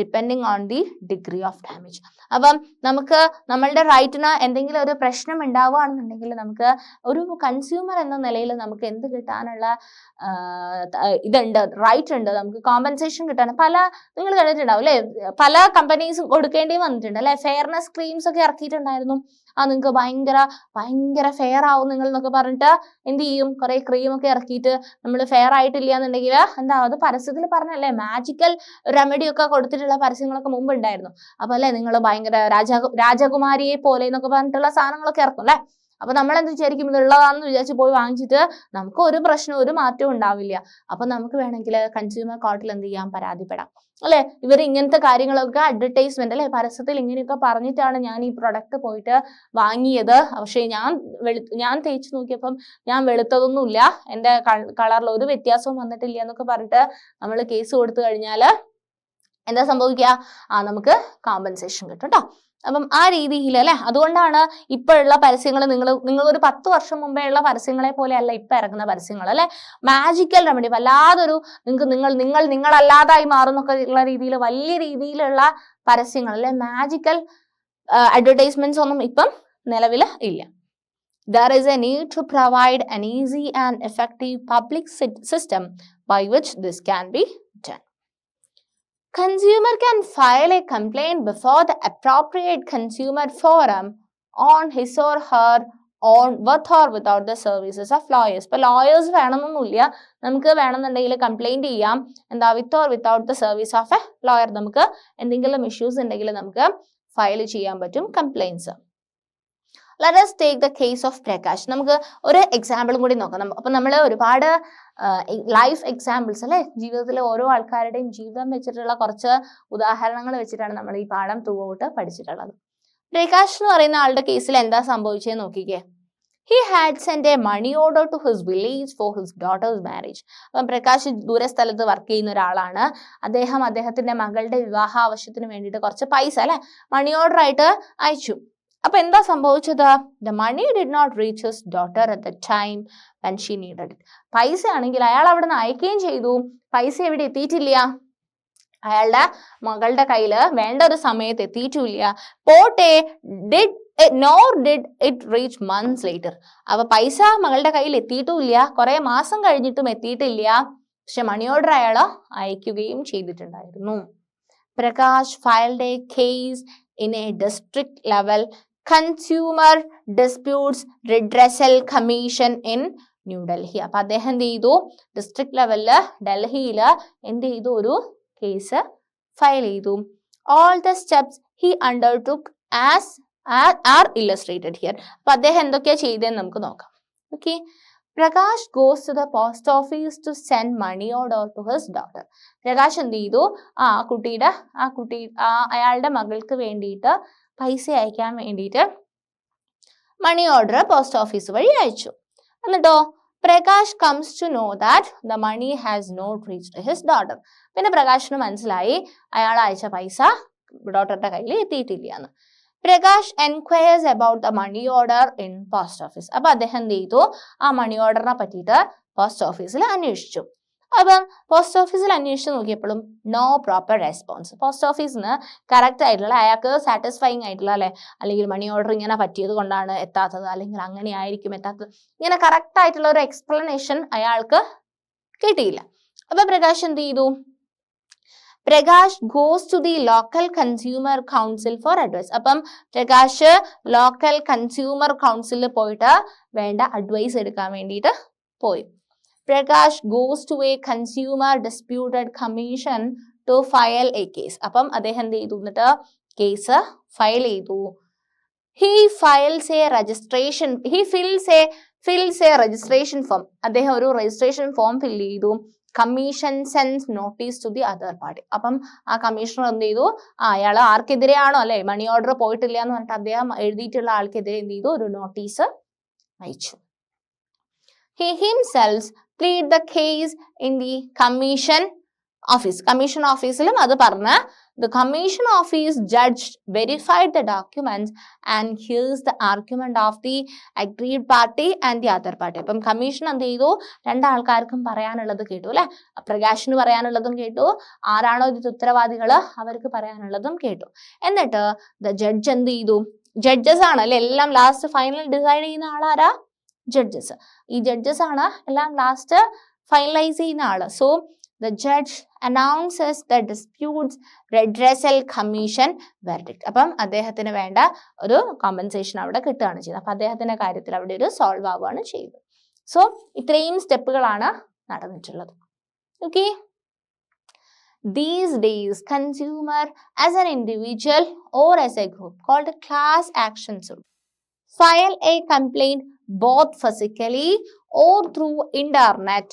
depending on the degree of damage. അപ്പം നമുക്ക് നമ്മളുടെ റൈറ്റിന് എന്തെങ്കിലും ഒരു പ്രശ്നം ഉണ്ടാവുകയാണെന്നുണ്ടെങ്കിൽ നമുക്ക് ഒരു consumer എന്ന നിലയിൽ നമുക്ക് എന്ത് കിട്ടാനുള്ള ഇതുണ്ട്, റൈറ്റ് ഉണ്ട്, നമുക്ക് കോമ്പൻസേഷൻ കിട്ടാൻ. നിങ്ങൾ കണ്ടിട്ടുണ്ടാവും അല്ലെ, പല കമ്പനീസും കൊടുക്കേണ്ടി വന്നിട്ടുണ്ട് അല്ലെ, ഫെയർനെസ് ക്രീംസ് ഒക്കെ ഇറക്കിയിട്ടുണ്ടായിരുന്നു. നിങ്ങൾക്ക് ഭയങ്കര ഫെയർ ആവും നിങ്ങൾ എന്നൊക്കെ പറഞ്ഞിട്ട് എന്ത് ചെയ്യും, കുറെ ക്രീമൊക്കെ ഇറക്കിയിട്ട് നമ്മൾ ഫെയർ ആയിട്ടില്ല എന്നുണ്ടെങ്കിൽ എന്താ, അത് പരസ്യത്തിൽ പറഞ്ഞല്ലേ, മാജിക്കൽ റെമഡി ഒക്കെ കൊടുത്തിട്ടുള്ള പരസ്യങ്ങളൊക്കെ മുമ്പ് ഉണ്ടായിരുന്നു. അപ്പൊ അല്ലെ, നിങ്ങൾ ഭയങ്കര രാജകുമാരിയെ പോലെ എന്നൊക്കെ പറഞ്ഞിട്ടുള്ള സാധനങ്ങളൊക്കെ ഇറക്കും അല്ലെ. അപ്പൊ നമ്മൾ എന്ത് വിചാരിക്കും, ഇതുള്ളതാണെന്ന് വിചാരിച്ച് പോയി വാങ്ങിച്ചിട്ട് നമുക്ക് ഒരു പ്രശ്നവും ഒരു മാറ്റവും ഉണ്ടാവില്ല. അപ്പൊ നമുക്ക് വേണമെങ്കിൽ കൺസ്യൂമർ കോർട്ടിൽ എന്ത് ചെയ്യാം, പരാതിപ്പെടാം അല്ലെ. ഇവർ ഇങ്ങനത്തെ കാര്യങ്ങളൊക്കെ അഡ്വർടൈസ്മെന്റ് അല്ലെ, പരസ്യത്തിൽ ഇങ്ങനെയൊക്കെ പറഞ്ഞിട്ടാണ് ഞാൻ ഈ പ്രൊഡക്റ്റ് പോയിട്ട് വാങ്ങിയത്, പക്ഷെ ഞാൻ തേച്ച് നോക്കിയപ്പം ഞാൻ വെളുത്തതൊന്നുമില്ല, എന്റെ കളറിൽ ഒരു വ്യത്യാസവും വന്നിട്ടില്ല എന്നൊക്കെ പറഞ്ഞിട്ട് നമ്മൾ കേസ് കൊടുത്തു കഴിഞ്ഞാൽ എന്താ സംഭവിക്കുക, നമുക്ക് കോമ്പൻസേഷൻ കിട്ടും കേട്ടോ. അപ്പം ആ രീതിയിൽ അല്ലെ, അതുകൊണ്ടാണ് ഇപ്പോഴുള്ള പരസ്യങ്ങൾ നിങ്ങൾ ഒരു 10 വർഷം മുമ്പേ ഉള്ള പരസ്യങ്ങളെ പോലെ അല്ല ഇപ്പൊ ഇറങ്ങുന്ന പരസ്യങ്ങൾ അല്ലെ. മാജിക്കൽ റെമഡി, വല്ലാതൊരു നിങ്ങളല്ലാതായി മാറുന്നൊക്കെ ഉള്ള രീതിയിൽ വലിയ രീതിയിലുള്ള പരസ്യങ്ങൾ അല്ലെ, മാജിക്കൽ അഡ്വർടൈസ്മെന്റ്സ് ഒന്നും ഇപ്പം നിലവിൽ ഇല്ല. There is a need to provide an easy and effective public system by which this can be done. Consumer can file a complaint before the appropriate consumer forum on his or her own with or without the services of lawyers. ഇപ്പൊ lawyers വേണമെന്നൊന്നുമില്ല, നമുക്ക് വേണമെന്നുണ്ടെങ്കിൽ complaint ചെയ്യാം, എന്താ, with or without the service of A lawyer. നമുക്ക് എന്തെങ്കിലും issues ഉണ്ടെങ്കിൽ നമുക്ക് file ചെയ്യാൻ പറ്റും complaints. Let us take the case of Prakash. നമുക്ക് ഒരു എക്സാമ്പിളും കൂടി നോക്കാം. അപ്പൊ നമ്മൾ ഒരുപാട് ലൈഫ് എക്സാമ്പിൾസ് അല്ലെ, ജീവിതത്തിലെ ഓരോ ആൾക്കാരുടെയും ജീവിതം വെച്ചിട്ടുള്ള കുറച്ച് ഉദാഹരണങ്ങൾ വെച്ചിട്ടാണ് നമ്മൾ ഈ പാഠം ത്രൂ ഔട്ട് പഠിച്ചിട്ടുള്ളത്. പ്രകാശ് എന്ന് പറയുന്ന ആളുടെ കേസിൽ എന്താ സംഭവിച്ചത് നോക്കിക്കേ. He had sent a money order to his village for his daughter's marriage. അപ്പം പ്രകാശ് ദൂരസ്ഥലത്ത് വർക്ക് ചെയ്യുന്ന ഒരാളാണ്. അദ്ദേഹത്തിന്റെ മകളുടെ വിവാഹ ആവശ്യത്തിന് വേണ്ടിയിട്ട് കുറച്ച് പൈസ അല്ലെ മണി ഓർഡർ ആയിട്ട് അയച്ചു. അപ്പൊ എന്താ സംഭവിച്ചത്? The money did not reach his daughter at the time when she needed it. പൈസ ആണെങ്കിൽ അയാൾ അവിടെ നിന്ന് അയക്കുകയും ചെയ്തു, പൈസ എവിടെ എത്തിയിട്ടില്ല, അയാളുടെ മകളുടെ കയ്യില് വേണ്ട ഒരു സമയത്ത് എത്തിയിട്ടില്ല. പോട്ടെ, nor did it reach months later. അപ്പൊ പൈസ മകളുടെ കയ്യിൽ എത്തിയിട്ടുമില്ല, കുറെ മാസം കഴിഞ്ഞിട്ടും എത്തിയിട്ടില്ല, പക്ഷെ മണി ഓർഡർ അയാൾ അയക്കുകയും ചെയ്തിട്ടുണ്ടായിരുന്നു. Prakash filed a case in a district level Consumer Disputes Redressal Commission in New Delhi. അപ്പൊ അദ്ദേഹം എന്ത് ചെയ്തു, ഡിസ്ട്രിക്ട് ലെവലില് ഡൽഹിയില് എന്ത് ചെയ്തു, ഒരു കേസ് ഫയൽ ചെയ്തു. All the steps he undertook are illustrated here. അപ്പൊ അദ്ദേഹം എന്തൊക്കെയാ ചെയ്തതെന്ന് നമുക്ക് നോക്കാം. Okay. Prakash goes to the post office to send money order to his daughter. Prakash എന്ത് ചെയ്തു, അയാളുടെ മകൾക്ക് വേണ്ടിയിട്ട് പൈസ അയക്കാൻ വേണ്ടിയിട്ട് മണി ഓർഡർ പോസ്റ്റ് ഓഫീസ് വഴി അയച്ചു. എന്നിട്ടോ Prakash comes to know that the money has not reached his daughter. പിന്നെ പ്രകാശിന് മനസ്സിലായി അയാൾ അയച്ച പൈസ ഡോട്ടറുടെ കയ്യിൽ എത്തിയിട്ടില്ല എന്ന്. Prakash enquires about the money order in post office. അപ്പൊ അദ്ദേഹം എന്ത് ചെയ്തു, ആ മണി ഓർഡറിനെ പറ്റിയിട്ട് പോസ്റ്റ് ഓഫീസിൽ അന്വേഷിച്ചു. അപ്പം പോസ്റ്റ് ഓഫീസിൽ അന്വേഷിച്ച് നോക്കിയപ്പോഴും നോ പ്രോപ്പർ റെസ്പോൺസ്. പോസ്റ്റ് ഓഫീസിന് കറക്റ്റ് ആയിട്ടുള്ള, അയാൾക്ക് സാറ്റിസ്ഫൈങ് ആയിട്ടുള്ള അല്ലെ, അല്ലെങ്കിൽ മണി ഓർഡർ ഇങ്ങനെ പറ്റിയത് കൊണ്ടാണ് എത്താത്തത്, അല്ലെങ്കിൽ അങ്ങനെ ആയിരിക്കും എത്താത്തത്, ഇങ്ങനെ കറക്റ്റ് ആയിട്ടുള്ള ഒരു എക്സ്പ്ലനേഷൻ അയാൾക്ക് കിട്ടിയില്ല. അപ്പൊ പ്രകാശ് എന്ത് ചെയ്തു, Prakash goes to the local consumer council for advice. അപ്പം പ്രകാശ് ലോക്കൽ കൺസ്യൂമർ കൗൺസിലിൽ പോയിട്ട് വേണ്ട അഡ്വൈസ് എടുക്കാൻ വേണ്ടിയിട്ട് പോയി. Prakash goes to a consumer disputed commission to file a case. അപ്പം അദ്ദേഹം എന്ത് ചെയ്തു എന്നിട്ട് കേസ് ഫയൽ ചെയ്തു. He fills a registration form. അദ്ദേഹം ഒരു രജിസ്ട്രേഷൻ ഫോം ഫിൽ ചെയ്തു. Commission sends notice to the other party. അപ്പം ആ കമ്മീഷണർ എന്ത് ചെയ്തു, അയാൾ ആർക്കെതിരെയാണോ അല്ലെ മണി ഓർഡർ പോയിട്ടില്ല എന്ന് പറഞ്ഞിട്ട് അദ്ദേഹം എഴുതിയിട്ടുള്ള ആൾക്കെതിരെ എന്ത് ചെയ്തു, ഒരു നോട്ടീസ് അയച്ചു. He himself plead the case in the commission office. Commission office-ലും അത് പറഞ്ഞ് the commission office judge verified the documents and hears the argument of the aggrieved party and the other party. അപ്പം കമ്മീഷൻ എന്ത് ചെയ്തു, രണ്ടാൾക്കാർക്കും പറയാനുള്ളത് കേട്ടു അല്ലെ. പ്രകാശിന് പറയാനുള്ളതും കേട്ടു, ആരാണോ ഇതിന്റെ ഉത്തരവാദികള് അവർക്ക് പറയാനുള്ളതും കേട്ടു. എന്നിട്ട് the judge എന്ത് ചെയ്തു, ജഡ്ജസ് ആണ് അല്ലെ എല്ലാം ലാസ്റ്റ് ഫൈനൽ ഡിസൈഡ് ചെയ്യുന്ന ആളാരാ, ജഡ്ജസ്. ഈ ജഡ്ജസ് ആണ് എല്ലാം ലാസ്റ്റ് ഫൈനലൈസ് ചെയ്യുന്ന ആള്. So the judge announces the disputes redressal commission verdict. അപ്പം അദ്ദേഹത്തിന് വേണ്ട ഒരു കോമ്പൻസേഷൻ അവിടെ കിട്ടുകയാണ് ചെയ്യുന്നത്. അപ്പൊ അദ്ദേഹത്തിന്റെ കാര്യത്തിൽ അവിടെ ഒരു സോൾവ് ആവുകയാണ് ചെയ്യുന്നത്. സോ ഇത്രയും സ്റ്റെപ്പുകളാണ് നടന്നിട്ടുള്ളത്. Okay, these days consumer as an individual or as a group called a class action suit file a complaint both physically or through internet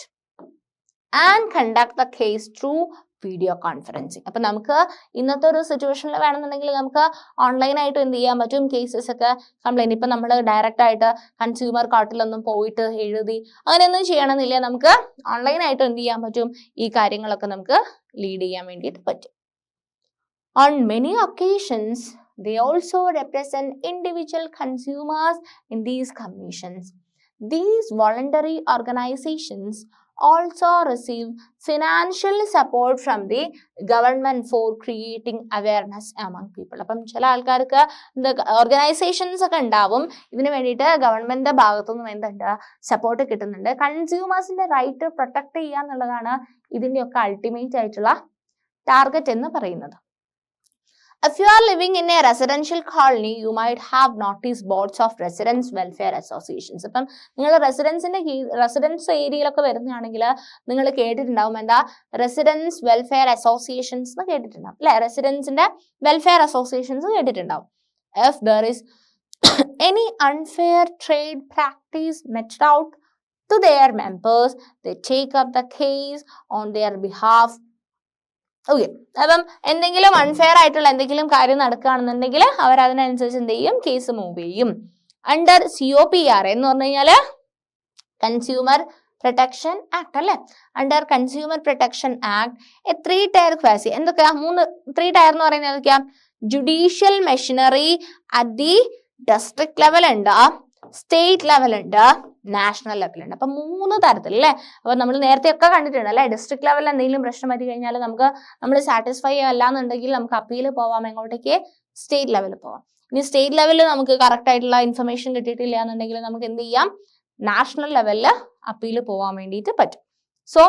and conduct the case through video conferencing. അപ്പൊ നമുക്ക് ഇന്നത്തെ ഒരു സിറ്റുവേഷനിൽ വേണമെന്നുണ്ടെങ്കിൽ നമുക്ക് ഓൺലൈനായിട്ട് എന്ത് ചെയ്യാൻ പറ്റും, കേസസ് ഒക്കെ കംപ്ലൈന്റ് ഇപ്പൊ നമ്മൾ ഡയറക്റ്റ് ആയിട്ട് കൺസ്യൂമർ കോർട്ടിലൊന്നും പോയിട്ട് എഴുതി അങ്ങനെയൊന്നും ചെയ്യണമെന്നില്ല. നമുക്ക് ഓൺലൈനായിട്ട് എന്ത് ചെയ്യാൻ പറ്റും, ഈ കാര്യങ്ങളൊക്കെ നമുക്ക് ലീഡ് ചെയ്യാൻ വേണ്ടിയിട്ട് പറ്റും. On many occasions they also represent individual consumers in these commissions. These voluntary organizations also receive financial support from the government for creating awareness among people. അപ്പം ചില ആൾക്കാർക്ക് ഓർഗനൈസേഷൻസ് ഒക്കെ ഉണ്ടാവും, ഇതിനു വേണ്ടിയിട്ട് ഗവൺമെന്റിന്റെ ഭാഗത്തുനിന്നും എന്തുണ്ട്, സപ്പോർട്ട് കിട്ടുന്നുണ്ട്. കൺസ്യൂമേഴ്സിന്റെ റൈറ്റ് പ്രൊട്ടക്ട് ചെയ്യുക എന്നുള്ളതാണ് ഇതിന്റെയൊക്കെ അൾട്ടിമേറ്റ് ആയിട്ടുള്ള ടാർഗറ്റ് എന്ന് പറയുന്നത്. If you are living in a residential colony, you might have notice boards of residence welfare associations. അപ്പം നിങ്ങൾ റെസിഡൻസ് ഏരിയയിലൊക്കെ വരുന്നതാണെങ്കിൽ നിങ്ങൾ കേട്ടിട്ടുണ്ടാവും എന്താ, റെസിഡൻസ് വെൽഫെയർ അസോസിയേഷൻസ് എന്ന് കേട്ടിട്ടുണ്ടാവും അല്ലെ. റെസിഡൻസിന്റെ വെൽഫെയർ അസോസിയേഷൻസ് കേട്ടിട്ടുണ്ടാവും. If there is any unfair trade practice meted out to their members, they take up the case on their behalf. Okay, അപ്പം എന്തെങ്കിലും അൺഫെയർ ആയിട്ടുള്ള എന്തെങ്കിലും കാര്യം നടക്കുകയാണെന്നുണ്ടെങ്കിൽ അവർ അതിനനുസരിച്ച് എന്ത് ചെയ്യും, കേസ് മൂവ് ചെയ്യും. അണ്ടർ COPR എന്ന് പറഞ്ഞു കഴിഞ്ഞാല് കൺസ്യൂമർ പ്രൊട്ടക്ഷൻ ആക്ട് അല്ലെ. Under consumer protection act A 3-tier quasi, എന്തൊക്കെയാ 3 ടയർ എന്ന് പറയുന്നത് എന്തൊക്കെയാ, judicial machinery at the district level ഉണ്ട്, സ്റ്റേറ്റ് ലെവൽ ഉണ്ട്, നാഷണൽ ലെവൽ ഉണ്ട്. അപ്പൊ 3 തരത്തിൽ അല്ലെ. അപ്പൊ നമ്മൾ നേരത്തെ ഒക്കെ കണ്ടിട്ടുണ്ട് അല്ലെ, ഡിസ്ട്രിക്ട് ലെവലിൽ എന്തെങ്കിലും പ്രശ്നം പറ്റി കഴിഞ്ഞാൽ നമ്മൾ സാറ്റിസ്ഫൈ അല്ലാന്നുണ്ടെങ്കിൽ നമുക്ക് അപ്പീൽ പോവാം, എങ്ങോട്ടേക്ക്, സ്റ്റേറ്റ് ലെവലിൽ പോവാം. ഇനി സ്റ്റേറ്റ് ലെവലിൽ നമുക്ക് കറക്റ്റ് ആയിട്ടുള്ള ഇൻഫർമേഷൻ കിട്ടിയിട്ടില്ല എന്നുണ്ടെങ്കിൽ നമുക്ക് എന്ത് ചെയ്യാം, നാഷണൽ ലെവലിൽ അപ്പീൽ പോവാൻ വേണ്ടിയിട്ട് പറ്റും. So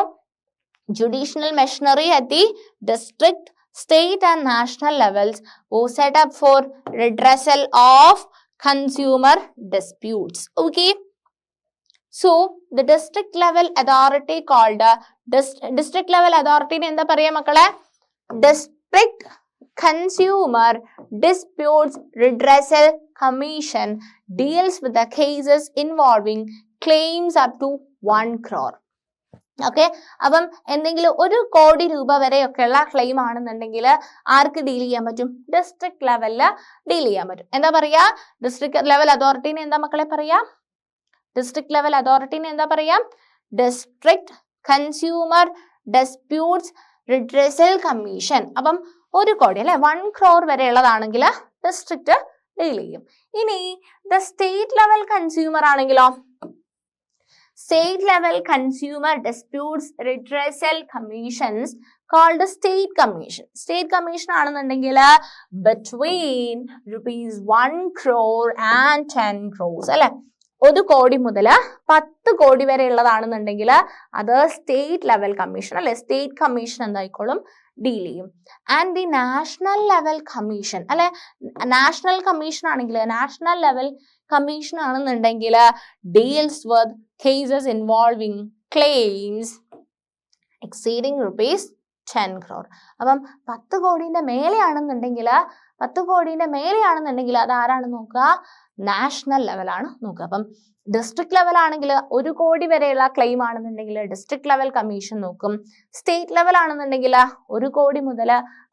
judicial machinery at the district, state and national levels was set up for redressal of consumer disputes. Okay, so the district level authority called district level authority ne endha paraya makkale, district consumer disputes redressal commission deals with the cases involving claims up to 1 crore. Okay, അപ്പം എന്തെങ്കിലും 1 കോടി രൂപ വരെയൊക്കെയുള്ള claim ആണെന്നുണ്ടെങ്കിൽ ആർക്ക് deal ചെയ്യാൻ പറ്റും, district ലെവലിൽ deal ചെയ്യാൻ പറ്റും. എന്താ പറയാ, ഡിസ്ട്രിക്ട് ലെവൽ അതോറിറ്റിനെ എന്താ മക്കളെ പറയാ, ഡിസ്ട്രിക്ട് ലെവൽ അതോറിറ്റിനെ എന്താ പറയാ, district consumer disputes redressal commission. അപ്പം 1 കോടി അല്ലെ, 1 crore വരെ ഉള്ളതാണെങ്കിൽ ഡിസ്ട്രിക്ട് ഡീൽ ചെയ്യും. ഇനി ദ സ്റ്റേറ്റ് ലെവൽ കൺസ്യൂമർ ആണെങ്കിലോ, State level consumer disputes redressal commissions called a state commission. State commission ആണെന്നുണ്ടെങ്കിൽ between rupees 1 crore and 10 crores അല്ലെ. 1 കോടി മുതൽ 10 കോടി വരെ ഉള്ളതാണെന്നുണ്ടെങ്കിൽ അത് സ്റ്റേറ്റ് ലെവൽ കമ്മീഷൻ അല്ലെ, സ്റ്റേറ്റ് കമ്മീഷൻ എന്തായിക്കോളും ഡീൽ ചെയ്യും. And the national level commission അല്ലെ, നാഷണൽ കമ്മീഷൻ ആണെങ്കിൽ നാഷണൽ ലെവൽ കമ്മീഷൻ ആണെന്നുണ്ടെങ്കിൽ deals with cases involving claims exceeding rupees 10 crore. അപ്പം 10 കോടിന്റെ മേലെയാണെന്നുണ്ടെങ്കിൽ അത് ആരാണ് നോക്കുക? നാഷണൽ ലെവലാണ് നോക്കുക. അപ്പം ഡിസ്ട്രിക്ട് ലെവൽ ആണെങ്കിൽ 1 കോടി വരെയുള്ള ക്ലെയിം ആണെന്നുണ്ടെങ്കിൽ ഡിസ്ട്രിക്ട് ലെവൽ കമ്മീഷൻ നോക്കും. സ്റ്റേറ്റ് ലെവൽ ആണെന്നുണ്ടെങ്കിൽ 1 കോടി മുതൽ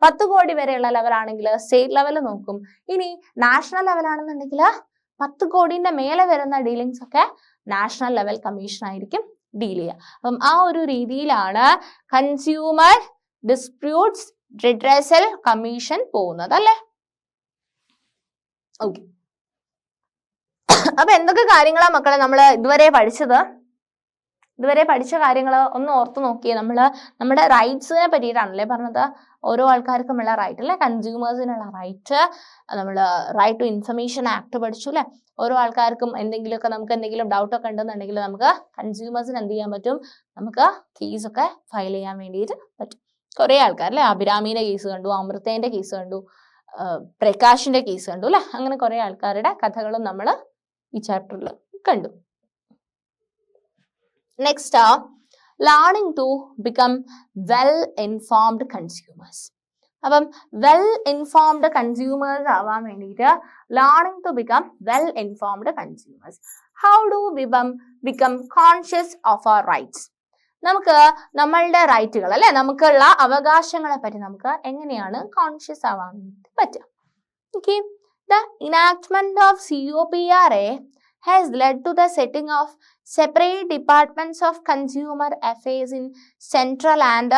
10 കോടി വരെയുള്ള ലെവൽ ആണെങ്കിൽ സ്റ്റേറ്റ് ലെവൽ നോക്കും. ഇനി നാഷണൽ ലെവൽ ആണെന്നുണ്ടെങ്കിൽ 10 കോടിന്റെ മേലെ വരുന്ന ഡീലിങ്സ് ഒക്കെ നാഷണൽ ലെവൽ കമ്മീഷൻ ആയിരിക്കും ഡീൽ ചെയ്യുക. അപ്പം ആ ഒരു രീതിയിലാണ് കൺസ്യൂമർ ഡിസ്പ്യൂട്ട്സ് റിഡ്രസൽ കമ്മീഷൻ പോകുന്നത് അല്ലേ. ഓക്കെ, അപ്പൊ എന്തൊക്കെ കാര്യങ്ങളാ മക്കളെ നമ്മൾ ഇതുവരെ പഠിച്ച കാര്യങ്ങൾ ഒന്ന് ഓർത്ത് നോക്കിയേ. നമ്മുടെ റൈറ്റ്സിനെ പറ്റിയിട്ടാണല്ലേ പറഞ്ഞത്. ഓരോ ആൾക്കാർക്കുമുള്ള റൈറ്റ് അല്ലെ, കൺസ്യൂമേഴ്സിനുള്ള റൈറ്റ്, നമ്മൾ റൈറ്റ് ടു ഇൻഫർമേഷൻ ആക്ട് പഠിച്ചു അല്ലെ. ഓരോ ആൾക്കാർക്കും നമുക്ക് എന്തെങ്കിലും ഡൗട്ട് ഒക്കെ ഉണ്ടെന്നുണ്ടെങ്കിൽ നമുക്ക് കൺസ്യൂമേഴ്സിന് എന്ത് ചെയ്യാൻ പറ്റും? നമുക്ക് കേസൊക്കെ ഫയൽ ചെയ്യാൻ വേണ്ടിയിട്ട് പറ്റും. കുറെ ആൾക്കാർ അല്ലെ, അഭിരാമിന്റെ കേസ് കണ്ടു, അമൃതേന്റെ കേസ് കണ്ടു, പ്രകാശിന്റെ കേസ് കണ്ടു അല്ലെ. അങ്ങനെ കുറെ ആൾക്കാരുടെ കഥകളും നമ്മൾ ഈ ചാപ്റ്ററിൽ കണ്ടു. Next, learning to become well informed consumers. അപ്പം വെൽ ഇൻഫോംഡ് കൺസ്യൂമേഴ്സ് ആവാൻ വേണ്ടിയിട്ട് learning to become well informed consumers. How do become conscious of our rights? നമുക്ക് നമ്മളുടെ റൈറ്റുകൾ അല്ലെ, നമുക്കുള്ള അവകാശങ്ങളെ പറ്റി നമുക്ക് എങ്ങനെയാണ് കോൺഷ്യസ് ആവാൻ വേണ്ടി പറ്റുക? Okay, the enactment of COPRA has led to the setting of separate departments of consumer affairs in central and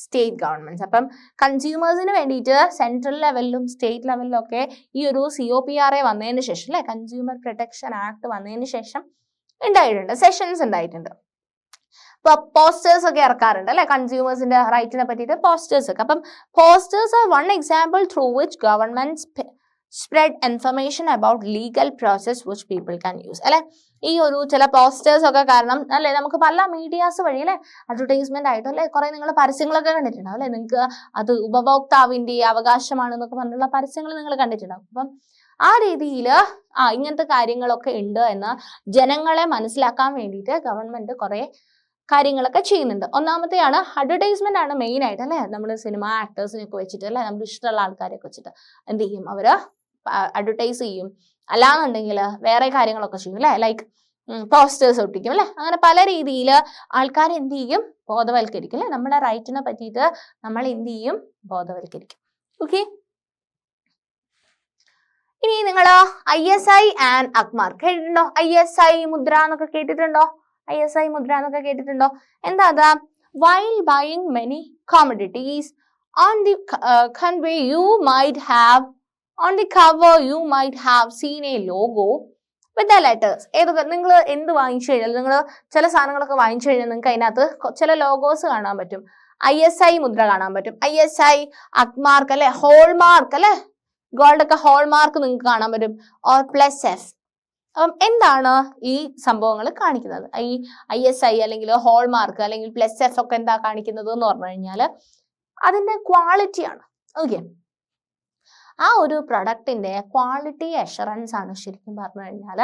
state governments. അപ്പം കൺസ്യൂമേഴ്സിന് വേണ്ടിയിട്ട് സെൻട്രൽ ലെവലിലും സ്റ്റേറ്റ് ലെവലിലും ഒക്കെ ഈ ഒരു COPRA വന്നതിന് ശേഷം അല്ലെ, കൺസ്യൂമർ പ്രൊട്ടക്ഷൻ ആക്ട് വന്നതിന് ശേഷം ഉണ്ടായിട്ടുണ്ട്, സെഷൻസ് ഉണ്ടായിട്ടുണ്ട്. ഇപ്പൊ പോസ്റ്റേഴ്സ് ഒക്കെ ഇറക്കാറുണ്ട് അല്ലെ, കൺസ്യൂമേഴ്സിന്റെ റൈറ്റിനെ പറ്റിയിട്ട് പോസ്റ്റേഴ്സ് ഒക്കെ. അപ്പം posters are one example through which government spread information about legal process which people can use അല്ലെ. ഈ ഒരു ചില പോസ്റ്റേഴ്സ് ഒക്കെ കാരണം അല്ലെ, നമുക്ക് പല മീഡിയാസ് വഴി അല്ലെ, അഡ്വർടൈസ്മെന്റ് ആയിട്ടും അല്ലെ, കുറെ നിങ്ങൾ പരസ്യങ്ങളൊക്കെ കണ്ടിട്ടുണ്ടാവും അല്ലെ. നിങ്ങൾക്ക് അത് ഉപഭോക്താവിന്റെ അവകാശമാണെന്നൊക്കെ പറഞ്ഞുള്ള പരസ്യങ്ങൾ നിങ്ങൾ കണ്ടിട്ടുണ്ടാവും. അപ്പം ആ രീതിയിൽ ഇങ്ങനത്തെ കാര്യങ്ങളൊക്കെ ഉണ്ട് എന്ന് ജനങ്ങളെ മനസ്സിലാക്കാൻ വേണ്ടിയിട്ട് ഗവൺമെന്റ് കുറെ കാര്യങ്ങളൊക്കെ ചെയ്യുന്നുണ്ട്. ഒന്നാമത്തെയാണ് അഡ്വർടൈസ്മെന്റ് ആണ് മെയിൻ ആയിട്ട് അല്ലെ. നമ്മൾ സിനിമ ആക്ടേഴ്സിനൊക്കെ വെച്ചിട്ട് അല്ലെ, നമ്മുടെ ഇഷ്ടമുള്ള ആൾക്കാരെയൊക്കെ വെച്ചിട്ട് എന്ത് ചെയ്യും, അവര് അഡ്വർടൈസ് ചെയ്യും. അല്ലാന്നുണ്ടെങ്കിൽ വേറെ കാര്യങ്ങളൊക്കെ ചെയ്യും അല്ലെ, ലൈക്ക് പോസ്റ്റേഴ്സ് ഒട്ടിക്കും അല്ലെ. അങ്ങനെ പല രീതിയിൽ ആൾക്കാർ എന്ത് ചെയ്യും, ബോധവൽക്കരിക്കും അല്ലെ. നമ്മുടെ റൈറ്റിനെ പറ്റിയിട്ട് നമ്മൾ എന്ത് ചെയ്യും, ബോധവൽക്കരിക്കും. ഓക്കെ, ഇനി നിങ്ങൾ ISI ആൻഡ് അക്മാർ കേട്ടിട്ടുണ്ടോ? ISI മുദ്ര എന്നൊക്കെ കേട്ടിട്ടുണ്ടോ? ISI മുദ്ര എന്നൊക്കെ കേട്ടിട്ടുണ്ടോ? എന്താ അത്? While buying many commodities on the convey you might have on the cover you might have seen a logo with the letters. ഏതൊക്കെ നിങ്ങൾ എന്ത് വാങ്ങിച്ചു കഴിഞ്ഞാൽ, നിങ്ങൾ ചില സാധനങ്ങളൊക്കെ വാങ്ങിച്ചു കഴിഞ്ഞാൽ നിങ്ങൾക്ക് അതിനകത്ത് ചില ലോഗോസ് കാണാൻ പറ്റും. ISI മുദ്ര കാണാൻ പറ്റും, ISI അക്മാർക്ക് അല്ലെ, ഹോൾമാർക്ക് അല്ലെ, ഗോൾഡ് ഒക്കെ ഹോൾമാർക്ക് നിങ്ങൾക്ക് കാണാൻ പറ്റും, ഓർ +F. അപ്പം എന്താണ് ഈ സംഭവങ്ങൾ കാണിക്കുന്നത്? ഈ ISI അല്ലെങ്കിൽ ഹോൾമാർക്ക് അല്ലെങ്കിൽ +F ഒക്കെ എന്താ കാണിക്കുന്നത് എന്ന് പറഞ്ഞു കഴിഞ്ഞാൽ അതിന്റെ ക്വാളിറ്റിയാണ്. ഓക്കെ, ആ ഒരു പ്രൊഡക്റ്റിന്റെ ക്വാളിറ്റി അഷുറൻസ് ആണ് ശരിക്കും പറഞ്ഞു കഴിഞ്ഞാൽ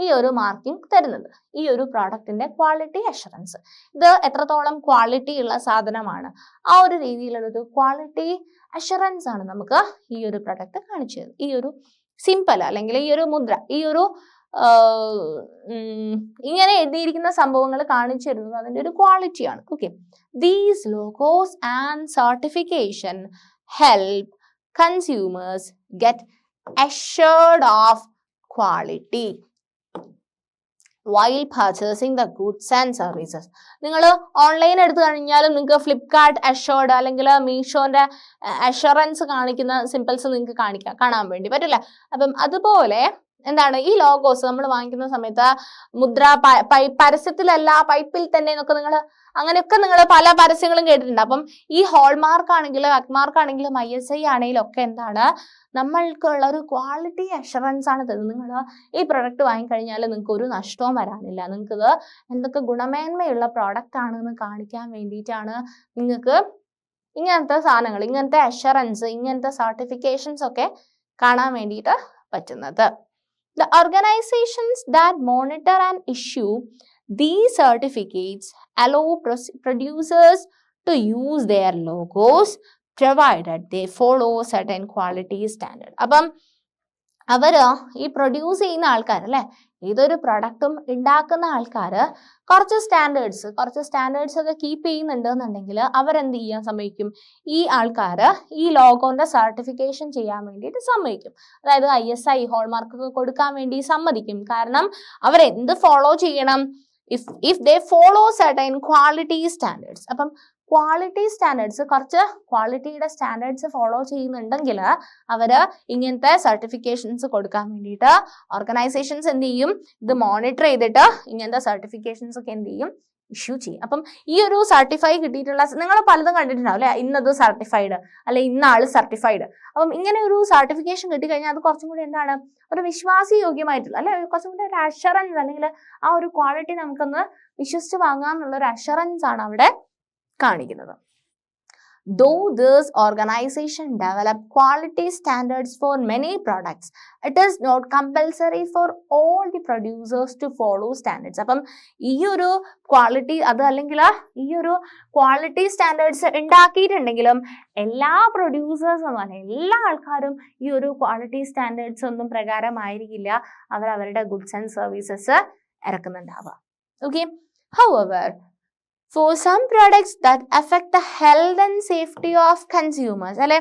ഈ ഒരു മാർക്കിംഗ് തരുന്നത്. ഈ ഒരു പ്രൊഡക്റ്റിന്റെ ക്വാളിറ്റി അഷുറൻസ്, ഇത് എത്രത്തോളം ക്വാളിറ്റി ഉള്ള സാധനമാണ്, ആ ഒരു രീതിയിലുള്ള ഒരു ക്വാളിറ്റി അഷുറൻസ് ആണ് നമുക്ക് ഈ ഒരു പ്രൊഡക്റ്റ് കാണിച്ചു തരുന്നത്. ഈ ഒരു സിമ്പിൾ അല്ലെങ്കിൽ ഈ ഒരു മുദ്ര, ഈ ഒരു ഇങ്ങനെ എഴുതിയിരിക്കുന്ന സംഭവങ്ങൾ കാണിച്ചു തരുന്നത് അതിന്റെ ഒരു ക്വാളിറ്റിയാണ്. Okay, these logos and certification help consumers get assured of quality while purchasing the goods and services. നിങ്ങൾ ഓൺലൈൻ എടുത്തു കഴിഞ്ഞാലും നിങ്ങൾക്ക് ഫ്ലിപ്കാർട്ട് അഷ്യോർഡ് അല്ലെങ്കിൽ മീഷോന്റെ അഷുറൻസ് കാണിക്കുന്ന സിമ്പിൾസ് നിങ്ങൾക്ക് കാണാൻ വേണ്ടി പറ്റില്ല. അപ്പം അതുപോലെ എന്താണ് ഈ ലോഗോസ് നമ്മൾ വാങ്ങിക്കുന്ന സമയത്ത് മുദ്ര പരസ്യത്തിലല്ല പൈപ്പിൽ തന്നെ എന്നൊക്കെ അങ്ങനെയൊക്കെ നിങ്ങൾ പല പരസ്യങ്ങളും കേട്ടിട്ടുണ്ട്. അപ്പം ഈ ഹോൾമാർക്ക് ആണെങ്കിലും അക്മാർക്ക് ആണെങ്കിലും ISI ആണെങ്കിലും ഒക്കെ എന്താണ് നമ്മൾക്കുള്ള ഒരു ക്വാളിറ്റി അഷുറൻസ് ആണ് തരുന്നത്. നിങ്ങൾ ഈ പ്രൊഡക്റ്റ് വാങ്ങിക്കഴിഞ്ഞാൽ നിങ്ങൾക്ക് ഒരു നഷ്ടവും വരാനില്ല, നിങ്ങൾക്ക് ഇത് എന്തൊക്കെ ഗുണമേന്മയുള്ള പ്രോഡക്റ്റ് ആണെന്ന് കാണിക്കാൻ വേണ്ടിയിട്ടാണ് നിങ്ങൾക്ക് ഇങ്ങനത്തെ സാധനങ്ങൾ, ഇങ്ങനത്തെ അഷുറൻസ്, ഇങ്ങനത്തെ സർട്ടിഫിക്കേഷൻസ് ഒക്കെ കാണാൻ വേണ്ടിയിട്ട് പറ്റുന്നത്. The organizations that monitor and issue these certificates allow producers to use their logos provided they follow certain quality standard. അപ്പം അവര് ഈ പ്രൊഡ്യൂസ് ചെയ്യുന്ന ആൾക്കാർ അല്ലെ, ഏതൊരു പ്രൊഡക്റ്റും ഉണ്ടാക്കുന്ന ആൾക്കാർ കുറച്ച് സ്റ്റാൻഡേർഡ്സ് ഒക്കെ കീപ്പ് ചെയ്യുന്നുണ്ട് എന്നുണ്ടെങ്കിൽ അവരെന്ത് ചെയ്യാൻ സമ്മതിക്കും, ഈ ആൾക്കാർ ഈ ലോഗോന്റെ സർട്ടിഫിക്കേഷൻ ചെയ്യാൻ വേണ്ടിയിട്ട് സമ്മതിക്കും. അതായത് ISI ഹോൾമാർക്ക് ഒക്കെ കൊടുക്കാൻ വേണ്ടി സമ്മതിക്കും. കാരണം അവരെന്ത് ഫോളോ ചെയ്യണം, if they follow certain quality standards. അപ്പം ക്വാളിറ്റി സ്റ്റാൻഡേർഡ്സ്, കുറച്ച് ക്വാളിറ്റിയുടെ സ്റ്റാൻഡേർഡ്സ് ഫോളോ ചെയ്യുന്നുണ്ടെങ്കിൽ അവര് ഇങ്ങനത്തെ സർട്ടിഫിക്കേഷൻസ് കൊടുക്കാൻ വേണ്ടിയിട്ട് ഓർഗനൈസേഷൻസ് എന്ത് ചെയ്യും, ഇത് മോണിറ്റർ ചെയ്തിട്ട് ഇങ്ങനത്തെ സർട്ടിഫിക്കേഷൻസ് ഒക്കെ എന്ത് ചെയ്യും, ഇഷ്യൂ ചെയ്യും. അപ്പം ഈ ഒരു സർട്ടിഫൈ കിട്ടിയിട്ടുള്ള നിങ്ങൾ പലതും കണ്ടിട്ടുണ്ടാവും അല്ലെ, ഇന്നത് സർട്ടിഫൈഡ് അല്ലെ ഇന്ന ആള് സർട്ടിഫൈഡ്. അപ്പം ഇങ്ങനെ ഒരു സർട്ടിഫിക്കേഷൻ കിട്ടിക്കഴിഞ്ഞാൽ അത് കുറച്ചും കൂടി എന്താണ് ഒരു വിശ്വാസയോഗ്യമായിട്ടുള്ള അല്ലെ, കുറച്ചും കൂടി ഒരു അഷുറൻസ്, അല്ലെങ്കിൽ ആ ഒരു ക്വാളിറ്റി നമുക്കൊന്ന് വിശ്വസിച്ച് വാങ്ങാന്നുള്ള ഒരു അഷുറൻസ് ആണ് അവിടെ കാണിക്കുന്നത്. Though this organization develop quality standards for many products, it is not compulsory for all the producers to follow standards. അപ്പം ഈ ഒരു ക്വാളിറ്റി അത് അല്ലെങ്കിൽ ഈ ഒരു ക്വാളിറ്റി സ്റ്റാൻഡേർഡ്സ് ഉണ്ടാക്കിയിട്ടുണ്ടെങ്കിലും എല്ലാ പ്രൊഡ്യൂസേഴ്സും അല്ല എല്ലാ ആൾക്കാരും ഈ ഒരു ക്വാളിറ്റി സ്റ്റാൻഡേർഡ്സ് ഒന്നും പ്രകാരമായിരിക്കില്ല അവർ അവരുടെ ഗുഡ്സ് ആൻഡ് സർവീസസ് ഇറക്കുന്നുണ്ടാവുക. Okay, however for some products that affect the health and safety of consumers, അല്ലെ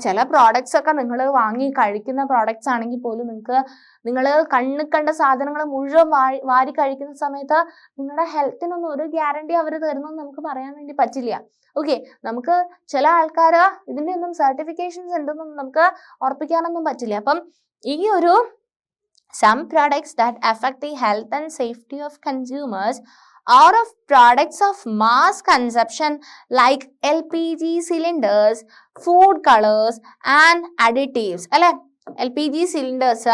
ചില പ്രോഡക്ട്സ് ഒക്കെ നിങ്ങൾ വാങ്ങി കഴിക്കുന്ന പ്രോഡക്ട്സ് ആണെങ്കിൽ പോലും നിങ്ങൾ കണ്ണ് കണ്ട സാധനങ്ങൾ മുഴുവൻ വാരി കഴിക്കുന്ന സമയത്ത് നിങ്ങളുടെ ഹെൽത്തിനൊന്നും ഒരു ഗ്യാരണ്ടി അവർ തരുന്നെന്ന് നമുക്ക് പറയാൻ വേണ്ടി പറ്റില്ല. ഓക്കെ, നമുക്ക് ചില ആൾക്കാർ ഇതിൻ്റെ ഒന്നും സർട്ടിഫിക്കേഷൻസ് ഉണ്ടെന്നൊന്നും നമുക്ക് ഉറപ്പിക്കാനൊന്നും പറ്റില്ല. അപ്പം ഈ ഒരു some products that affect the health and safety of consumers or of products of mass consumption like LPG cylinders, food colors and additives. അല്ലെ LPG cylinders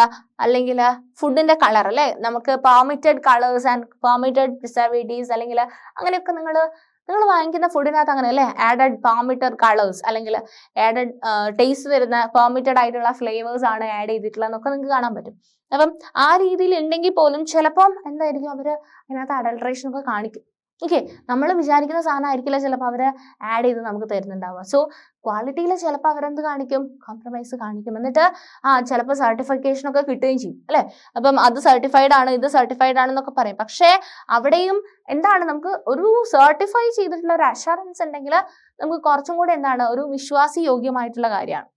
അല്ലെങ്കിൽ ഫുഡിന്റെ കളർ അല്ലെ, നമുക്ക് permitted colours and permitted preservatives അല്ലെങ്കിൽ അങ്ങനെയൊക്കെ നിങ്ങൾ വാങ്ങിക്കുന്ന ഫുഡിനകത്ത് അങ്ങനെ അല്ലേ ആഡഡ് പെർമിറ്റഡ് കളേഴ്സ് അല്ലെങ്കിൽ ആഡഡ് ടേസ്റ്റ് വരുന്ന പെർമിറ്റഡ് ആയിട്ടുള്ള ഫ്ലേവേഴ്സ് ആണ് ആഡ് ചെയ്തിട്ടുള്ളത് എന്നൊക്കെ നിങ്ങൾക്ക് കാണാൻ പറ്റും. അപ്പം ആ രീതിയിൽ ഉണ്ടെങ്കിൽ പോലും ചിലപ്പം എന്തായിരിക്കും അവർ അതിനകത്ത് അഡൾട്രേഷൻ ഒക്കെ കാണിക്കും. ഓക്കെ, നമ്മൾ വിചാരിക്കുന്ന സാധനം ആയിരിക്കില്ല ചിലപ്പോൾ അവർ ആഡ് ചെയ്ത് നമുക്ക് തരുന്നുണ്ടാവുക. സോ ക്വാളിറ്റിയിൽ ചിലപ്പോൾ അവരെന്ത് കാണിക്കും, കോംപ്രമൈസ് കാണിക്കും. എന്നിട്ട് ചിലപ്പോൾ സർട്ടിഫിക്കേഷൻ ഒക്കെ കിട്ടുകയും ചെയ്യും അല്ലെ. അപ്പം അത് സർട്ടിഫൈഡ് ആണ് ഇത് സർട്ടിഫൈഡ് ആണെന്നൊക്കെ പറയും. പക്ഷേ അവിടെയും എന്താണ് നമുക്ക് ഒരു സർട്ടിഫൈ ചെയ്തിട്ടുള്ള ഒരു അഷുറൻസ് ഉണ്ടെങ്കിൽ നമുക്ക് കുറച്ചും കൂടി എന്താണ് ഒരു വിശ്വാസയോഗ്യമായിട്ടുള്ള കാര്യമാണ്.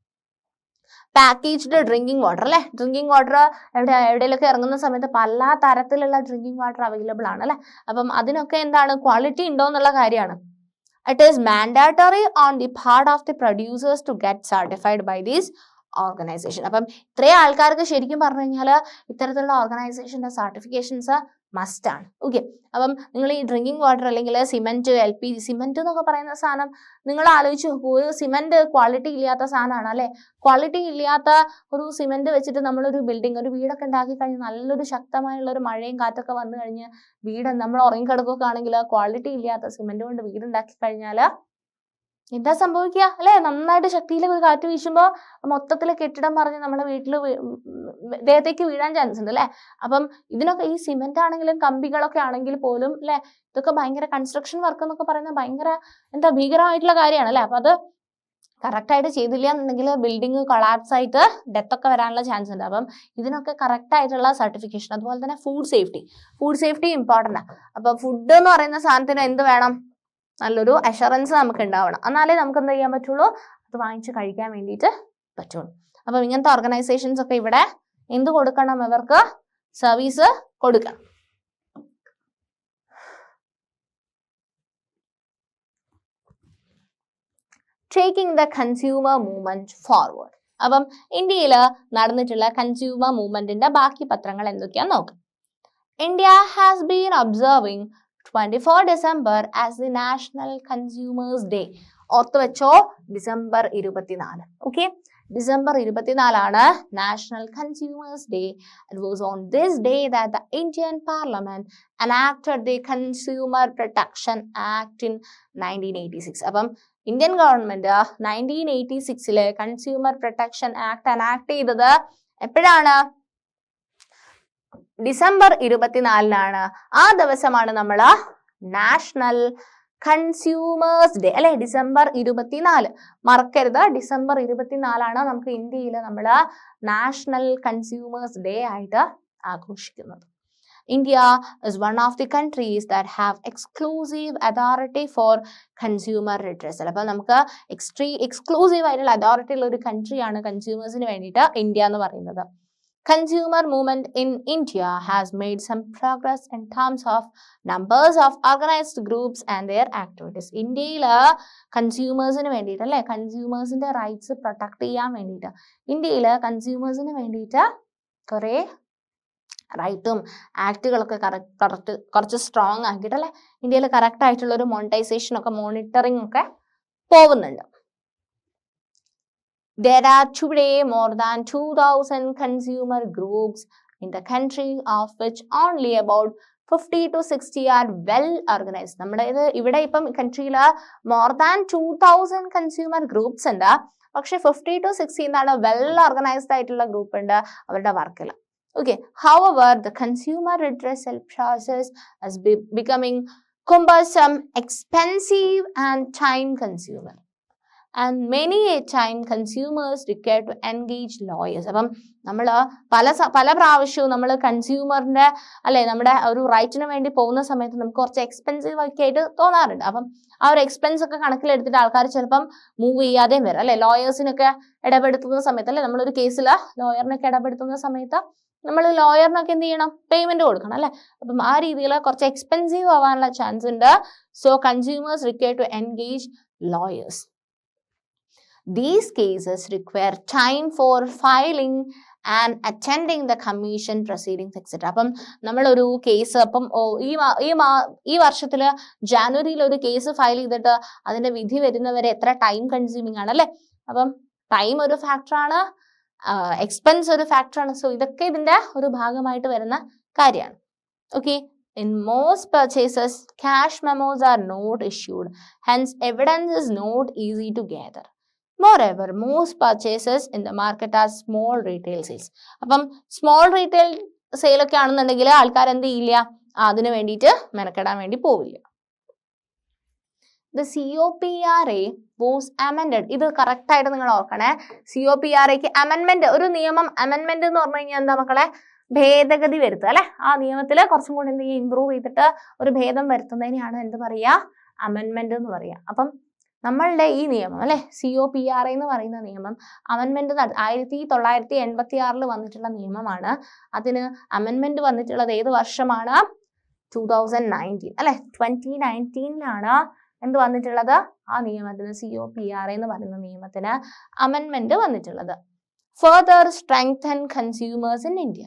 പാക്കേജ്ഡ് ഡ്രിങ്കിങ് വാട്ടർ അല്ലെ, ഡ്രിങ്കിങ് വാട്ടർ എവിടെയെങ്കിലൊക്കെ ഇറങ്ങുന്ന സമയത്ത് പല തരത്തിലുള്ള ഡ്രിങ്കിങ് വാട്ടർ അവൈലബിൾ ആണ് അല്ലെ. അപ്പം അതിനൊക്കെ എന്താണ് ക്വാളിറ്റി ഉണ്ടോ എന്നുള്ള കാര്യമാണ്. It is mandatory on the part of the producers to get certified by these organization. അപ്പം ഇത്രയും ആൾക്കാർക്ക് ശരിക്കും പറഞ്ഞു കഴിഞ്ഞാൽ ഇത്തരത്തിലുള്ള ഓർഗനൈസേഷന്റെ സർട്ടിഫിക്കേഷൻസ് മസ്റ്റ് ആണ്. ഓക്കെ, അപ്പം നിങ്ങൾ ഈ ഡ്രിങ്കിങ് വാട്ടർ അല്ലെങ്കിൽ സിമെന്റ്, LPG സിമെന്റ് എന്നൊക്കെ പറയുന്ന സാധനം നിങ്ങൾ ആലോചിച്ച് നോക്കൂ, ഒരു സിമെന്റ് ക്വാളിറ്റി ഇല്ലാത്ത സാധനമാണ് അല്ലെ. ക്വാളിറ്റി ഇല്ലാത്ത ഒരു സിമെന്റ് വെച്ചിട്ട് നമ്മളൊരു ബിൽഡിംഗ്, ഒരു വീടൊക്കെ ഉണ്ടാക്കി കഴിഞ്ഞാൽ നല്ലൊരു ശക്തമായുള്ള ഒരു മഴയും കാറ്റൊക്കെ വന്നു കഴിഞ്ഞ് വീട് നമ്മൾ ഉറങ്ങിക്കിടക്കൊക്കെ ആണെങ്കിൽ ക്വാളിറ്റി ഇല്ലാത്ത സിമെന്റ് കൊണ്ട് വീടുണ്ടാക്കി കഴിഞ്ഞാൽ എന്താ സംഭവിക്കുക അല്ലെ, നന്നായിട്ട് ശക്തിയിൽ ഒരു കാറ്റ് വീശുമ്പോൾ മൊത്തത്തിൽ കെട്ടിടം പറഞ്ഞ് നമ്മുടെ വീട്ടിൽ ദേഹത്തേക്ക് വീഴാൻ ചാൻസ് ഉണ്ട് അല്ലെ. അപ്പം ഇതിനൊക്കെ ഈ സിമെന്റ് ആണെങ്കിലും കമ്പികളൊക്കെ ആണെങ്കിൽ പോലും അല്ലെ, ഇതൊക്കെ ഭയങ്കര കൺസ്ട്രക്ഷൻ വർക്ക് എന്നൊക്കെ പറയുന്നത് ഭയങ്കര ഭീകരമായിട്ടുള്ള കാര്യമാണ് അല്ലെ. അപ്പൊ അത് കറക്റ്റ് ആയിട്ട് ചെയ്തില്ല എന്നുണ്ടെങ്കിൽ ബിൽഡിംഗ് കൊളാപ്സ് ആയിട്ട് ഡെത്ത് ഒക്കെ വരാനുള്ള ചാൻസ് ഉണ്ട്. അപ്പം ഇതിനൊക്കെ കറക്റ്റ് ആയിട്ടുള്ള സർട്ടിഫിക്കേഷൻ, അതുപോലെ തന്നെ ഫുഡ് സേഫ്റ്റി ഇമ്പോർട്ടൻ്റ് ആണ്. അപ്പം ഫുഡ് എന്ന് പറയുന്ന സാധനത്തിന് എന്ത് വേണം, നല്ലൊരു അഷുറൻസ് നമുക്ക് ഉണ്ടാവണം. എന്നാലേ നമുക്ക് എന്ത് ചെയ്യാൻ പറ്റുള്ളൂ, അത് വാങ്ങിച്ച് കഴിക്കാൻ വേണ്ടിയിട്ട് പറ്റുള്ളൂ. അപ്പം ഇങ്ങനത്തെ ഓർഗനൈസേഷൻസ് ഒക്കെ ഇവിടെ എന്ത് കൊടുക്കണം, ഇവർക്ക് സർവീസ് കൊടുക്കണം. Taking the consumer movement forward. അപ്പം ഇന്ത്യയിൽ നടന്നിട്ടുള്ള കൺസ്യൂമർ മൂവ്മെന്റിന്റെ ബാക്കി പത്രങ്ങൾ എന്തൊക്കെയാന്ന് നോക്കാം. India has been observing 24 December as the National Consumers Day. ഓർത്തു വെച്ചോ, December 24. Okay, December 24 national consumers day. It was on this day that the Indian parliament enacted the Consumer Protection Act in 1986. അപ്പം Indian government 1986 consumer protection act enact ചെയ്തത് എപ്പോഴാണ്? December 24 ആ ദിവസമാണ് നമ്മൾ national consumers day അല്ലെ, December 24. മറക്കരുത്, December 24 നമുക്ക് ഇന്ത്യയിൽ നമ്മൾ നാഷണൽ കൺസ്യൂമേഴ്സ് ഡേ ആയിട്ട് ആഘോഷിക്കുന്നത്. India is one of the countries that have exclusive authority for consumer redressal. അപ്പോൾ നമുക്ക് എക്സ്ക്ലൂസീവ് ആയിട്ടുള്ള അതോറിറ്റി ഉള്ള ഒരു കൺട്രിയാണ് കൺസ്യൂമേഴ്സിന് വേണ്ടിയിട്ട് ഇന്ത്യ എന്ന് പറയുന്നത്. Consumer movement in India has made some progress in terms of numbers of organized groups and their activities. ഇന്ത്യയിൽ കൺസ്യൂമേഴ്സിന് വേണ്ടിയിട്ട് അല്ലെ, കൺസ്യൂമേഴ്സിന്റെ റൈറ്റ്സ് പ്രൊട്ടക്ട് ചെയ്യാൻ വേണ്ടിയിട്ട് ഇന്ത്യയിൽ കൺസ്യൂമേഴ്സിന് വേണ്ടിയിട്ട് കുറേ റൈറ്റും ആക്ടുകളൊക്കെ കുറച്ച് സ്ട്രോങ് ആക്കിയിട്ട് അല്ലെ ഇന്ത്യയിൽ കറക്റ്റ് ആയിട്ടുള്ള ഒരു മോണിറ്റൈസേഷൻ ഒക്കെ മോണിറ്ററിംഗ് ഒക്കെ പോകുന്നുണ്ട്. There are today more than 2,000 consumer groups in the country, of which only about 50 to 60 are well organized. നമ്മുടെ ഇവിടെ ഇപ്പം കൺട്രിയിൽ more than 2,000 കൺസ്യൂമർ ഗ്രൂപ്പ്സ് ഉണ്ട്. പക്ഷെ 50 to 60 എന്താണ് വെൽ ഓർഗനൈസ്ഡ് ആയിട്ടുള്ള ഗ്രൂപ്പ് ഉണ്ട് അവരുടെ വർക്കിൽ. Okay, however, the consumer redressal process is becoming cumbersome, expensive and time consuming. And many a time consumers require to engage lawyers. അപ്പം നമ്മൾ പല പ്രാവശ്യവും നമ്മൾ കൺസ്യൂമറിന്റെ അല്ലെ നമ്മുടെ ഒരു റൈറ്റിന് വേണ്ടി പോകുന്ന സമയത്ത് നമുക്ക് കുറച്ച് എക്സ്പെൻസീവ് ഒക്കെ ആയിട്ട് തോന്നാറുണ്ട്. അപ്പം ആ ഒരു എക്സ്പെൻസ് ഒക്കെ കണക്കിലെടുത്തിട്ട് ആൾക്കാർ ചിലപ്പം മൂവ് ചെയ്യാതെയും വരും അല്ലെ. ലോയേഴ്സിനൊക്കെ ഇടപെടുത്തുന്ന സമയത്ത് അല്ലെ, നമ്മളൊരു കേസിൽ ലോയറിനൊക്കെ ഇടപെടുത്തുന്ന സമയത്ത് നമ്മൾ ലോയറിനൊക്കെ എന്ത് ചെയ്യണം? പേയ്മെന്റ് കൊടുക്കണം അല്ലെ. അപ്പം ആ രീതിയിൽ കുറച്ച് എക്സ്പെൻസീവ് ആവാനുള്ള ചാൻസ് ഉണ്ട്. So consumers require to engage lawyers. These cases require time for filing and attending the commission proceedings etc. അപ്പം നമ്മളൊരു കേസ് അപ്പം ഈ വർഷത്തില് ജാനുവരിയിൽ ഒരു കേസ് ഫയൽ ചെയ്തിട്ട് അതിന്റെ വിധി വരുന്നവരെ എത്ര ടൈം കൺസ്യൂമിങ് ആണ് അല്ലെ. അപ്പം ടൈം ഒരു ഫാക്ടറാണ്, എക്സ്പെൻസ് ഒരു ഫാക്ടറാണ്. സോ ഇതൊക്കെ ഇതിന്റെ ഒരു ഭാഗമായിട്ട് വരുന്ന കാര്യമാണ്. Okay, in most purchases cash memos are not issued, hence evidence is not easy to gather. Moreover, most purchases in the market are small retail sales. അപ്പം സ്മോൾ റീറ്റെയിൽ സെയിൽ ഒക്കെ ആണെന്നുണ്ടെങ്കിൽ ആൾക്കാർ എന്ത് ചെയ്യില്ല, അതിന് വേണ്ടിയിട്ട് മെനക്കെടാൻ വേണ്ടി പോവില്ല. The COPRA was amended. ഇത് കറക്റ്റ് ആയിട്ട് നിങ്ങൾ ഓർക്കണേ. COPRAക്ക് അമെൻമെന്റ്, ഒരു നിയമം അമെൻമെന്റ് എന്ന് പറഞ്ഞു കഴിഞ്ഞാൽ എന്താ മക്കളെ? ഭേദഗതി വരുത്തുക അല്ലെ. ആ നിയമത്തിൽ കുറച്ചും കൂടി എന്ത് ചെയ്യുക, ഇംപ്രൂവ് ചെയ്തിട്ട് ഒരു ഭേദം വരുത്തുന്നതിനെയാണ് എന്ത് പറയുക? അമെൻമെന്റ് എന്ന് പറയുക. അപ്പം നമ്മളുടെ ഈ നിയമം അല്ലെ, COPRA എന്ന് പറയുന്ന നിയമം അമെൻമെന്റ് 1986 വന്നിട്ടുള്ള നിയമമാണ്. അതിന് അമെൻമെന്റ് വന്നിട്ടുള്ളത് ഏത് വർഷമാണ്? 2019 അല്ലെ. 2019 എന്ത് വന്നിട്ടുള്ളത്? ആ നിയമത്തിന്, COPRA എന്ന് പറയുന്ന നിയമത്തിന് അമെൻമെന്റ് വന്നിട്ടുള്ളത്. Further strengthen consumers in India.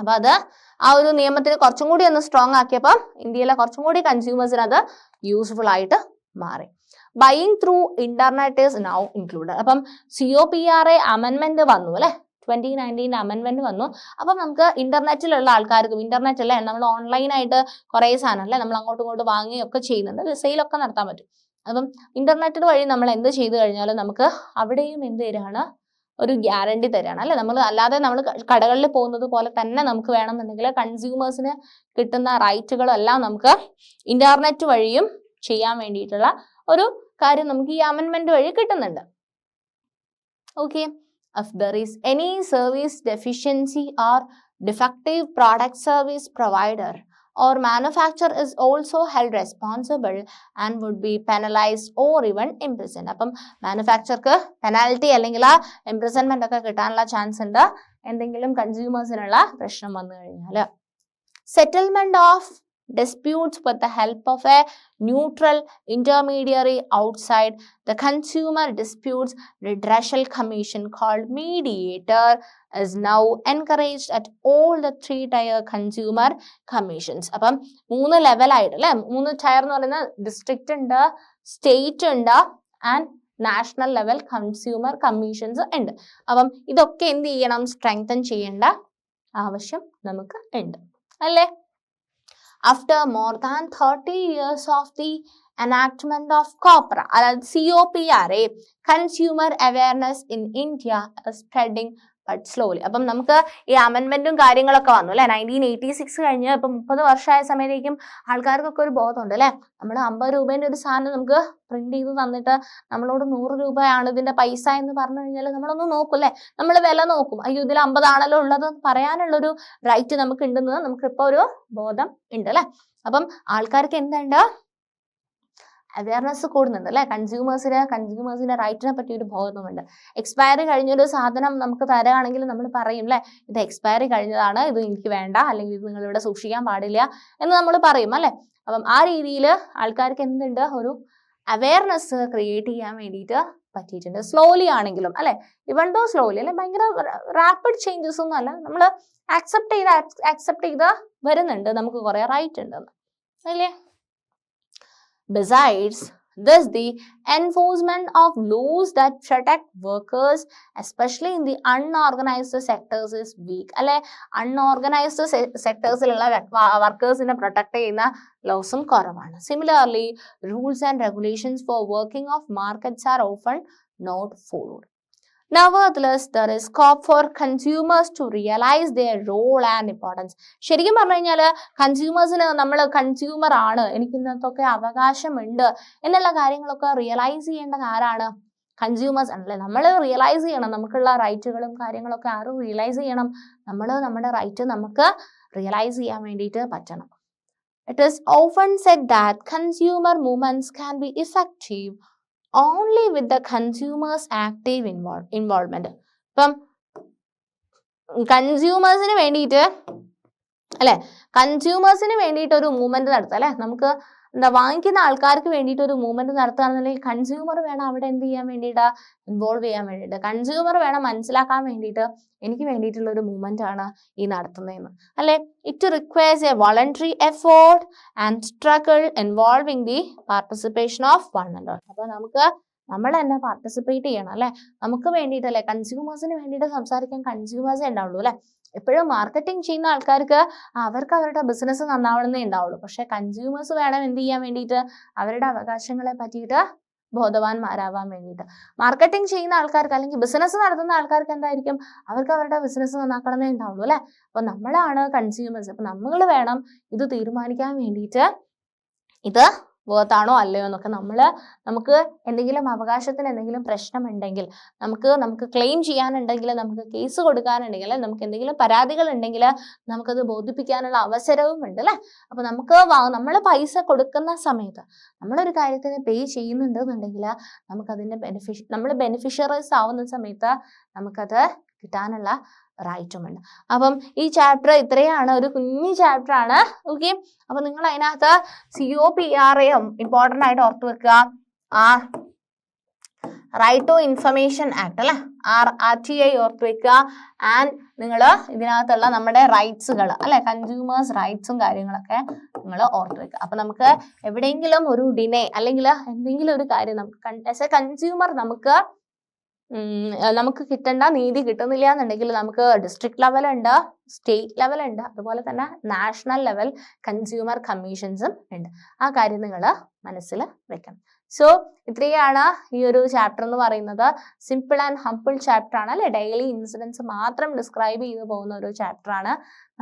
അപ്പൊ അത് ആ ഒരു നിയമത്തിന് കുറച്ചും കൂടി ഒന്ന് സ്ട്രോങ് ആക്കിയപ്പോൾ ഇന്ത്യയിലെ കുറച്ചും കൂടി കൺസ്യൂമേഴ്സിന് അത് യൂസ്ഫുൾ ആയിട്ട് മാറി. Buying through internet is now included. അപ്പം COPRA അമെൻമെന്റ് വന്നു അല്ലെ, 2019 അമെൻമെന്റ് വന്നു. അപ്പം നമുക്ക് ഇന്റർനെറ്റിലുള്ള ആൾക്കാർക്കും, ഇന്റർനെറ്റ് അല്ലേ നമ്മൾ ഓൺലൈനായിട്ട് കുറേ സാധനം അല്ലേ നമ്മൾ അങ്ങോട്ടും ഇങ്ങോട്ടും വാങ്ങുകയൊക്കെ ചെയ്യുന്നുണ്ട്, സെയിലൊക്കെ നടത്താൻ പറ്റും. അപ്പം ഇന്റർനെറ്റ് വഴി നമ്മൾ എന്ത് ചെയ്തു കഴിഞ്ഞാലും നമുക്ക് അവിടെയും എന്ത് തരാണ്? ഒരു ഗ്യാരണ്ടി തരാണ് അല്ലെ. നമ്മൾ അല്ലാതെ നമ്മൾ കടകളിൽ പോകുന്നത് പോലെ തന്നെ നമുക്ക് വേണമെന്നുണ്ടെങ്കിൽ കൺസ്യൂമേഴ്സിന് കിട്ടുന്ന റൈറ്റുകളെല്ലാം നമുക്ക് ഇന്റർനെറ്റ് വഴിയും ചെയ്യാൻ വേണ്ടിയിട്ടുള്ള ഒരു കാര്യം നമുക്ക് ഈ അമെൻമെന്റ് വഴി കിട്ടുന്നുണ്ട്. Okay, if there is any service deficiency or defective product service provider or manufacturer is also held responsible and would be penalized or even imprisoned. അപ്പം മാനുഫാക്ചർക്ക് പെനാൽറ്റി അല്ലെങ്കിൽ ഇംപ്രിസൺമെന്റ് ഒക്കെ കിട്ടാനുള്ള ചാൻസ് ഉണ്ട് എന്തെങ്കിലും കൺസ്യൂമേഴ്സിനുള്ള പ്രശ്നം വന്നു കഴിഞ്ഞാൽ. Settlement of disputes with the help of a neutral intermediary outside the Consumer Disputes Redressal Commission called mediator is now encouraged at all the 3-tier consumer commissions. അപ്പം 3 ലെവലായിട്ട് അല്ലെ, 3 ടയർ എന്ന് പറയുന്ന ഡിസ്ട്രിക്റ്റ് ഉണ്ട്, സ്റ്റേറ്റ് ഉണ്ട് and national level consumer commissions ഉണ്ട്. അപ്പം ഇതൊക്കെ എന്ത് ചെയ്യണം, സ്ട്രെങ്തൻ ചെയ്യേണ്ട ആവശ്യം നമുക്ക് ഉണ്ട് അല്ലേ. After more than 30 years of the enactment of COPRA, അതായത് COPRA, consumer awareness in India is spreading but slowly. അപ്പം നമുക്ക് ഈ അമെൻമെന്റും കാര്യങ്ങളൊക്കെ വന്നു അല്ലെ, 1986 കഴിഞ്ഞ് ഇപ്പം 30 വർഷമായ സമയത്തേക്കും ആൾക്കാർക്കൊക്കെ ഒരു ബോധമുണ്ട് അല്ലെ. നമ്മൾ 50 രൂപേന്റെ ഒരു സാധനം നമുക്ക് പ്രിന്റ് ചെയ്ത് തന്നിട്ട് നമ്മളോട് 100 രൂപയാണ് ഇതിന്റെ പൈസ എന്ന് പറഞ്ഞു കഴിഞ്ഞാൽ നമ്മളൊന്ന് നോക്കും അല്ലെ, നമ്മൾ വില നോക്കും, അയ്യോ ഇതിൽ 50 ആണല്ലോ ഉള്ളത് പറയാനുള്ളൊരു റൈറ്റ് നമുക്ക് ഉണ്ടെന്ന് നമുക്കിപ്പോൾ ഒരു ബോധം ഉണ്ട് അല്ലെ. അപ്പം ആൾക്കാർക്ക് എന്തുണ്ട്, അവയർനെസ് കൂടുന്നുണ്ട് അല്ലെ, കൺസ്യൂമേഴ്സിന്റെ റൈറ്റിനെ പറ്റി ഒരു ബോധമുണ്ട്. എക്സ്പയറി കഴിഞ്ഞൊരു സാധനം നമുക്ക് തരാണെങ്കിൽ നമ്മൾ പറയും അല്ലെ, ഇത് എക്സ്പയറി കഴിഞ്ഞതാണ്, ഇത് എനിക്ക് വേണ്ട, അല്ലെങ്കിൽ ഇത് നിങ്ങൾ ഇവിടെ സൂക്ഷിക്കാൻ പാടില്ല എന്ന് നമ്മൾ പറയും അല്ലെ. അപ്പം ആ രീതിയിൽ ആൾക്കാർക്ക് എന്തുണ്ട്, ഒരു അവയർനെസ് ക്രിയേറ്റ് ചെയ്യാൻ വേണ്ടിയിട്ട് പറ്റിയിട്ടുണ്ട്. സ്ലോലി ആണെങ്കിലും അല്ലെ, ഇവൺ ദോ സ്ലോലി അല്ലെ, ഭയങ്കര റാപ്പിഡ് ചേഞ്ചസ് ഒന്നും അല്ല, നമ്മൾ ആക്സെപ്റ്റ് ചെയ്ത് വരുന്നുണ്ട്, നമുക്ക് കുറെ റൈറ്റ് ഉണ്ടെന്ന് അല്ലേ. Besides this, the enforcement of laws that protect workers, especially in the unorganized sectors, is weak. അല്ലെ, അൺഓർഗനൈസ്ഡ് സെക്ടേഴ്സിലുള്ള വർക്കേഴ്സിനെ പ്രൊട്ടക്ട് ചെയ്യുന്ന ലോസും കുറവാണ്. Similarly, rules and regulations for working of markets are often not followed. Nevertheless, there is scope for consumers to realize their role and importance. ശരിക്കും പറഞ്ഞു കഴിഞ്ഞാൽ കൺസ്യൂമേഴ്സിന് നമ്മൾ consumer ആണ്, എനിക്ക് ഇന്നത്തൊക്കെ അവകാശമുണ്ട് എന്നുള്ള കാര്യങ്ങളൊക്കെ റിയലൈസ് ചെയ്യേണ്ടത് ആരാണ്, കൺസ്യൂമേഴ്സ് ആണല്ലേ. നമ്മൾ റിയലൈസ് ചെയ്യണം, നമുക്കുള്ള റൈറ്റുകളും കാര്യങ്ങളൊക്കെ ആരും റിയലൈസ് ചെയ്യണം, നമ്മൾ നമ്മുടെ റൈറ്റ് നമുക്ക് റിയലൈസ് ചെയ്യാൻ വേണ്ടിയിട്ട് പറ്റണം. It is often said that consumer movements can be effective only with the consumers active involvement. ഇപ്പം കൺസ്യൂമേഴ്സിന് വേണ്ടിയിട്ട് അല്ലെ, കൺസ്യൂമേഴ്സിന് വേണ്ടിയിട്ട് ഒരു മൂവ്മെന്റ് നടത്തുക അല്ലെ, നമുക്ക് എന്താ വാങ്ങിക്കുന്ന ആൾക്കാർക്ക് വേണ്ടിയിട്ട് ഒരു മൂവ്മെന്റ് നടത്തുകയാണെന്നുണ്ടെങ്കിൽ കൺസ്യൂമർ വേണം അവിടെ എന്ത് ചെയ്യാൻ വേണ്ടിയിട്ട്, ഇൻവോൾവ് ചെയ്യാൻ വേണ്ടിയിട്ട്, കൺസ്യൂമർ വേണം മനസ്സിലാക്കാൻ വേണ്ടിയിട്ട് എനിക്ക് വേണ്ടിയിട്ടുള്ള ഒരു മൂവ്മെന്റ് ആണ് ഈ നടത്തുന്നതെന്ന് അല്ലെ. It requires A voluntary effort and struggle involving the participation of one another. അപ്പൊ നമ്മൾ തന്നെ പാർട്ടിസിപ്പേറ്റ് ചെയ്യണം അല്ലെ, നമുക്ക് വേണ്ടിയിട്ടല്ലേ, കൺസ്യൂമേഴ്സിന് വേണ്ടിയിട്ട് സംസാരിക്കാൻ കൺസ്യൂമേഴ്സേ ഉണ്ടാവുള്ളൂ അല്ലെ. എപ്പോഴും മാർക്കറ്റിംഗ് ചെയ്യുന്ന ആൾക്കാർക്ക് അവർക്ക് അവരുടെ ബിസിനസ് നന്നാവണമെന്നേ ഉണ്ടാവുള്ളൂ, പക്ഷെ കൺസ്യൂമേഴ്സ് വേണം എന്ത് ചെയ്യാൻ വേണ്ടിയിട്ട്, അവരുടെ അവകാശങ്ങളെ പറ്റിയിട്ട് ബോധവാന്മാരാവാൻ വേണ്ടിയിട്ട്. മാർക്കറ്റിംഗ് ചെയ്യുന്ന ആൾക്കാർക്ക് അല്ലെങ്കിൽ ബിസിനസ് നടത്തുന്ന ആൾക്കാർക്ക് എന്തായിരിക്കും, അവർക്ക് അവരുടെ ബിസിനസ് നന്നാക്കണമെന്നേ ഉണ്ടാവുള്ളൂ അല്ലെ. അപ്പൊ നമ്മളാണ് കൺസ്യൂമേഴ്സ്, അപ്പൊ നമ്മൾ വേണം ഇത് തീരുമാനിക്കാൻ വേണ്ടിയിട്ട് ഇത് വേർത്താണോ അല്ലയോ എന്നൊക്കെ. നമുക്ക് എന്തെങ്കിലും അവകാശത്തിന് എന്തെങ്കിലും പ്രശ്നമുണ്ടെങ്കിൽ, നമുക്ക് ക്ലെയിം ചെയ്യാനുണ്ടെങ്കിൽ, നമുക്ക് കേസ് കൊടുക്കാനുണ്ടെങ്കിൽ, നമുക്ക് എന്തെങ്കിലും പരാതികൾ ഉണ്ടെങ്കിൽ നമുക്കത് ബോധിപ്പിക്കാനുള്ള അവസരവും ഉണ്ട് അല്ലെ. അപ്പൊ നമ്മൾ പൈസ കൊടുക്കുന്ന സമയത്ത് നമ്മളൊരു കാര്യത്തിന് പേ ചെയ്യുന്നുണ്ടെന്നുണ്ടെങ്കിൽ നമുക്കതിന്റെ നമ്മൾ ബെനിഫിഷ്യറീസ് ആവുന്ന സമയത്ത് നമുക്കത് കിട്ടാനുള്ള റൈറ്റുമുണ്ട്. അപ്പം ഈ ചാപ്റ്റർ ഇത്രയാണ്, ഒരു കുഞ്ഞു ചാപ്റ്റർ ആണ്. ഓക്കെ, അപ്പൊ നിങ്ങൾ അതിനകത്ത് COPRA ഇമ്പോർട്ടൻ്റ് ആയിട്ട് ഓർത്തു വെക്കുക. റൈറ്റ് ടു ഇൻഫർമേഷൻ ആക്ട് അല്ലെ, RTI ഓർത്തു വെക്കുക. ആൻഡ് നിങ്ങൾ ഇതിനകത്തുള്ള നമ്മുടെ റൈറ്റ്സുകൾ അല്ലെ, കൺസ്യൂമേഴ്സ് റൈറ്റ്സും കാര്യങ്ങളൊക്കെ നിങ്ങൾ ഓർത്തു വെക്കുക. അപ്പൊ നമുക്ക് എവിടെയെങ്കിലും ഒരു ഡിനേ അല്ലെങ്കിൽ എന്തെങ്കിലും ഒരു കാര്യം നമുക്ക് ആസ് എ കൺസ്യൂമർ നമുക്ക് കിട്ടേണ്ട നീതി കിട്ടുന്നില്ല എന്നുണ്ടെങ്കിൽ നമുക്ക് ഡിസ്ട്രിക്ട് ലെവലുണ്ട്, സ്റ്റേറ്റ് ലെവലുണ്ട്, അതുപോലെ തന്നെ നാഷണൽ ലെവൽ കൺസ്യൂമർ കമ്മീഷൻസും ഉണ്ട്. ആ കാര്യം നിങ്ങൾ മനസ്സിൽ വെക്കണം. സോ ഇത്രയാണ് ഈ ഒരു ചാപ്റ്റർ എന്ന് പറയുന്നത്. സിമ്പിൾ ആൻഡ് ഹംപിൾ ചാപ്റ്റർ ആണ് അല്ലെ, ഡെയിലി ഇൻസിഡൻസ് മാത്രം ഡിസ്ക്രൈബ് ചെയ്തു പോകുന്ന ഒരു ചാപ്റ്റർ ആണ്.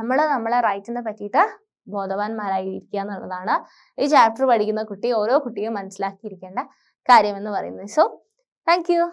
നമ്മളെ റൈറ്റിനെ പറ്റിയിട്ട് ബോധവാന്മാരായിരിക്കുക എന്നുള്ളതാണ് ഈ ചാപ്റ്റർ പഠിക്കുന്ന ഓരോ കുട്ടിയും മനസ്സിലാക്കിയിരിക്കേണ്ട കാര്യമെന്ന് പറയുന്നത്. So thank you.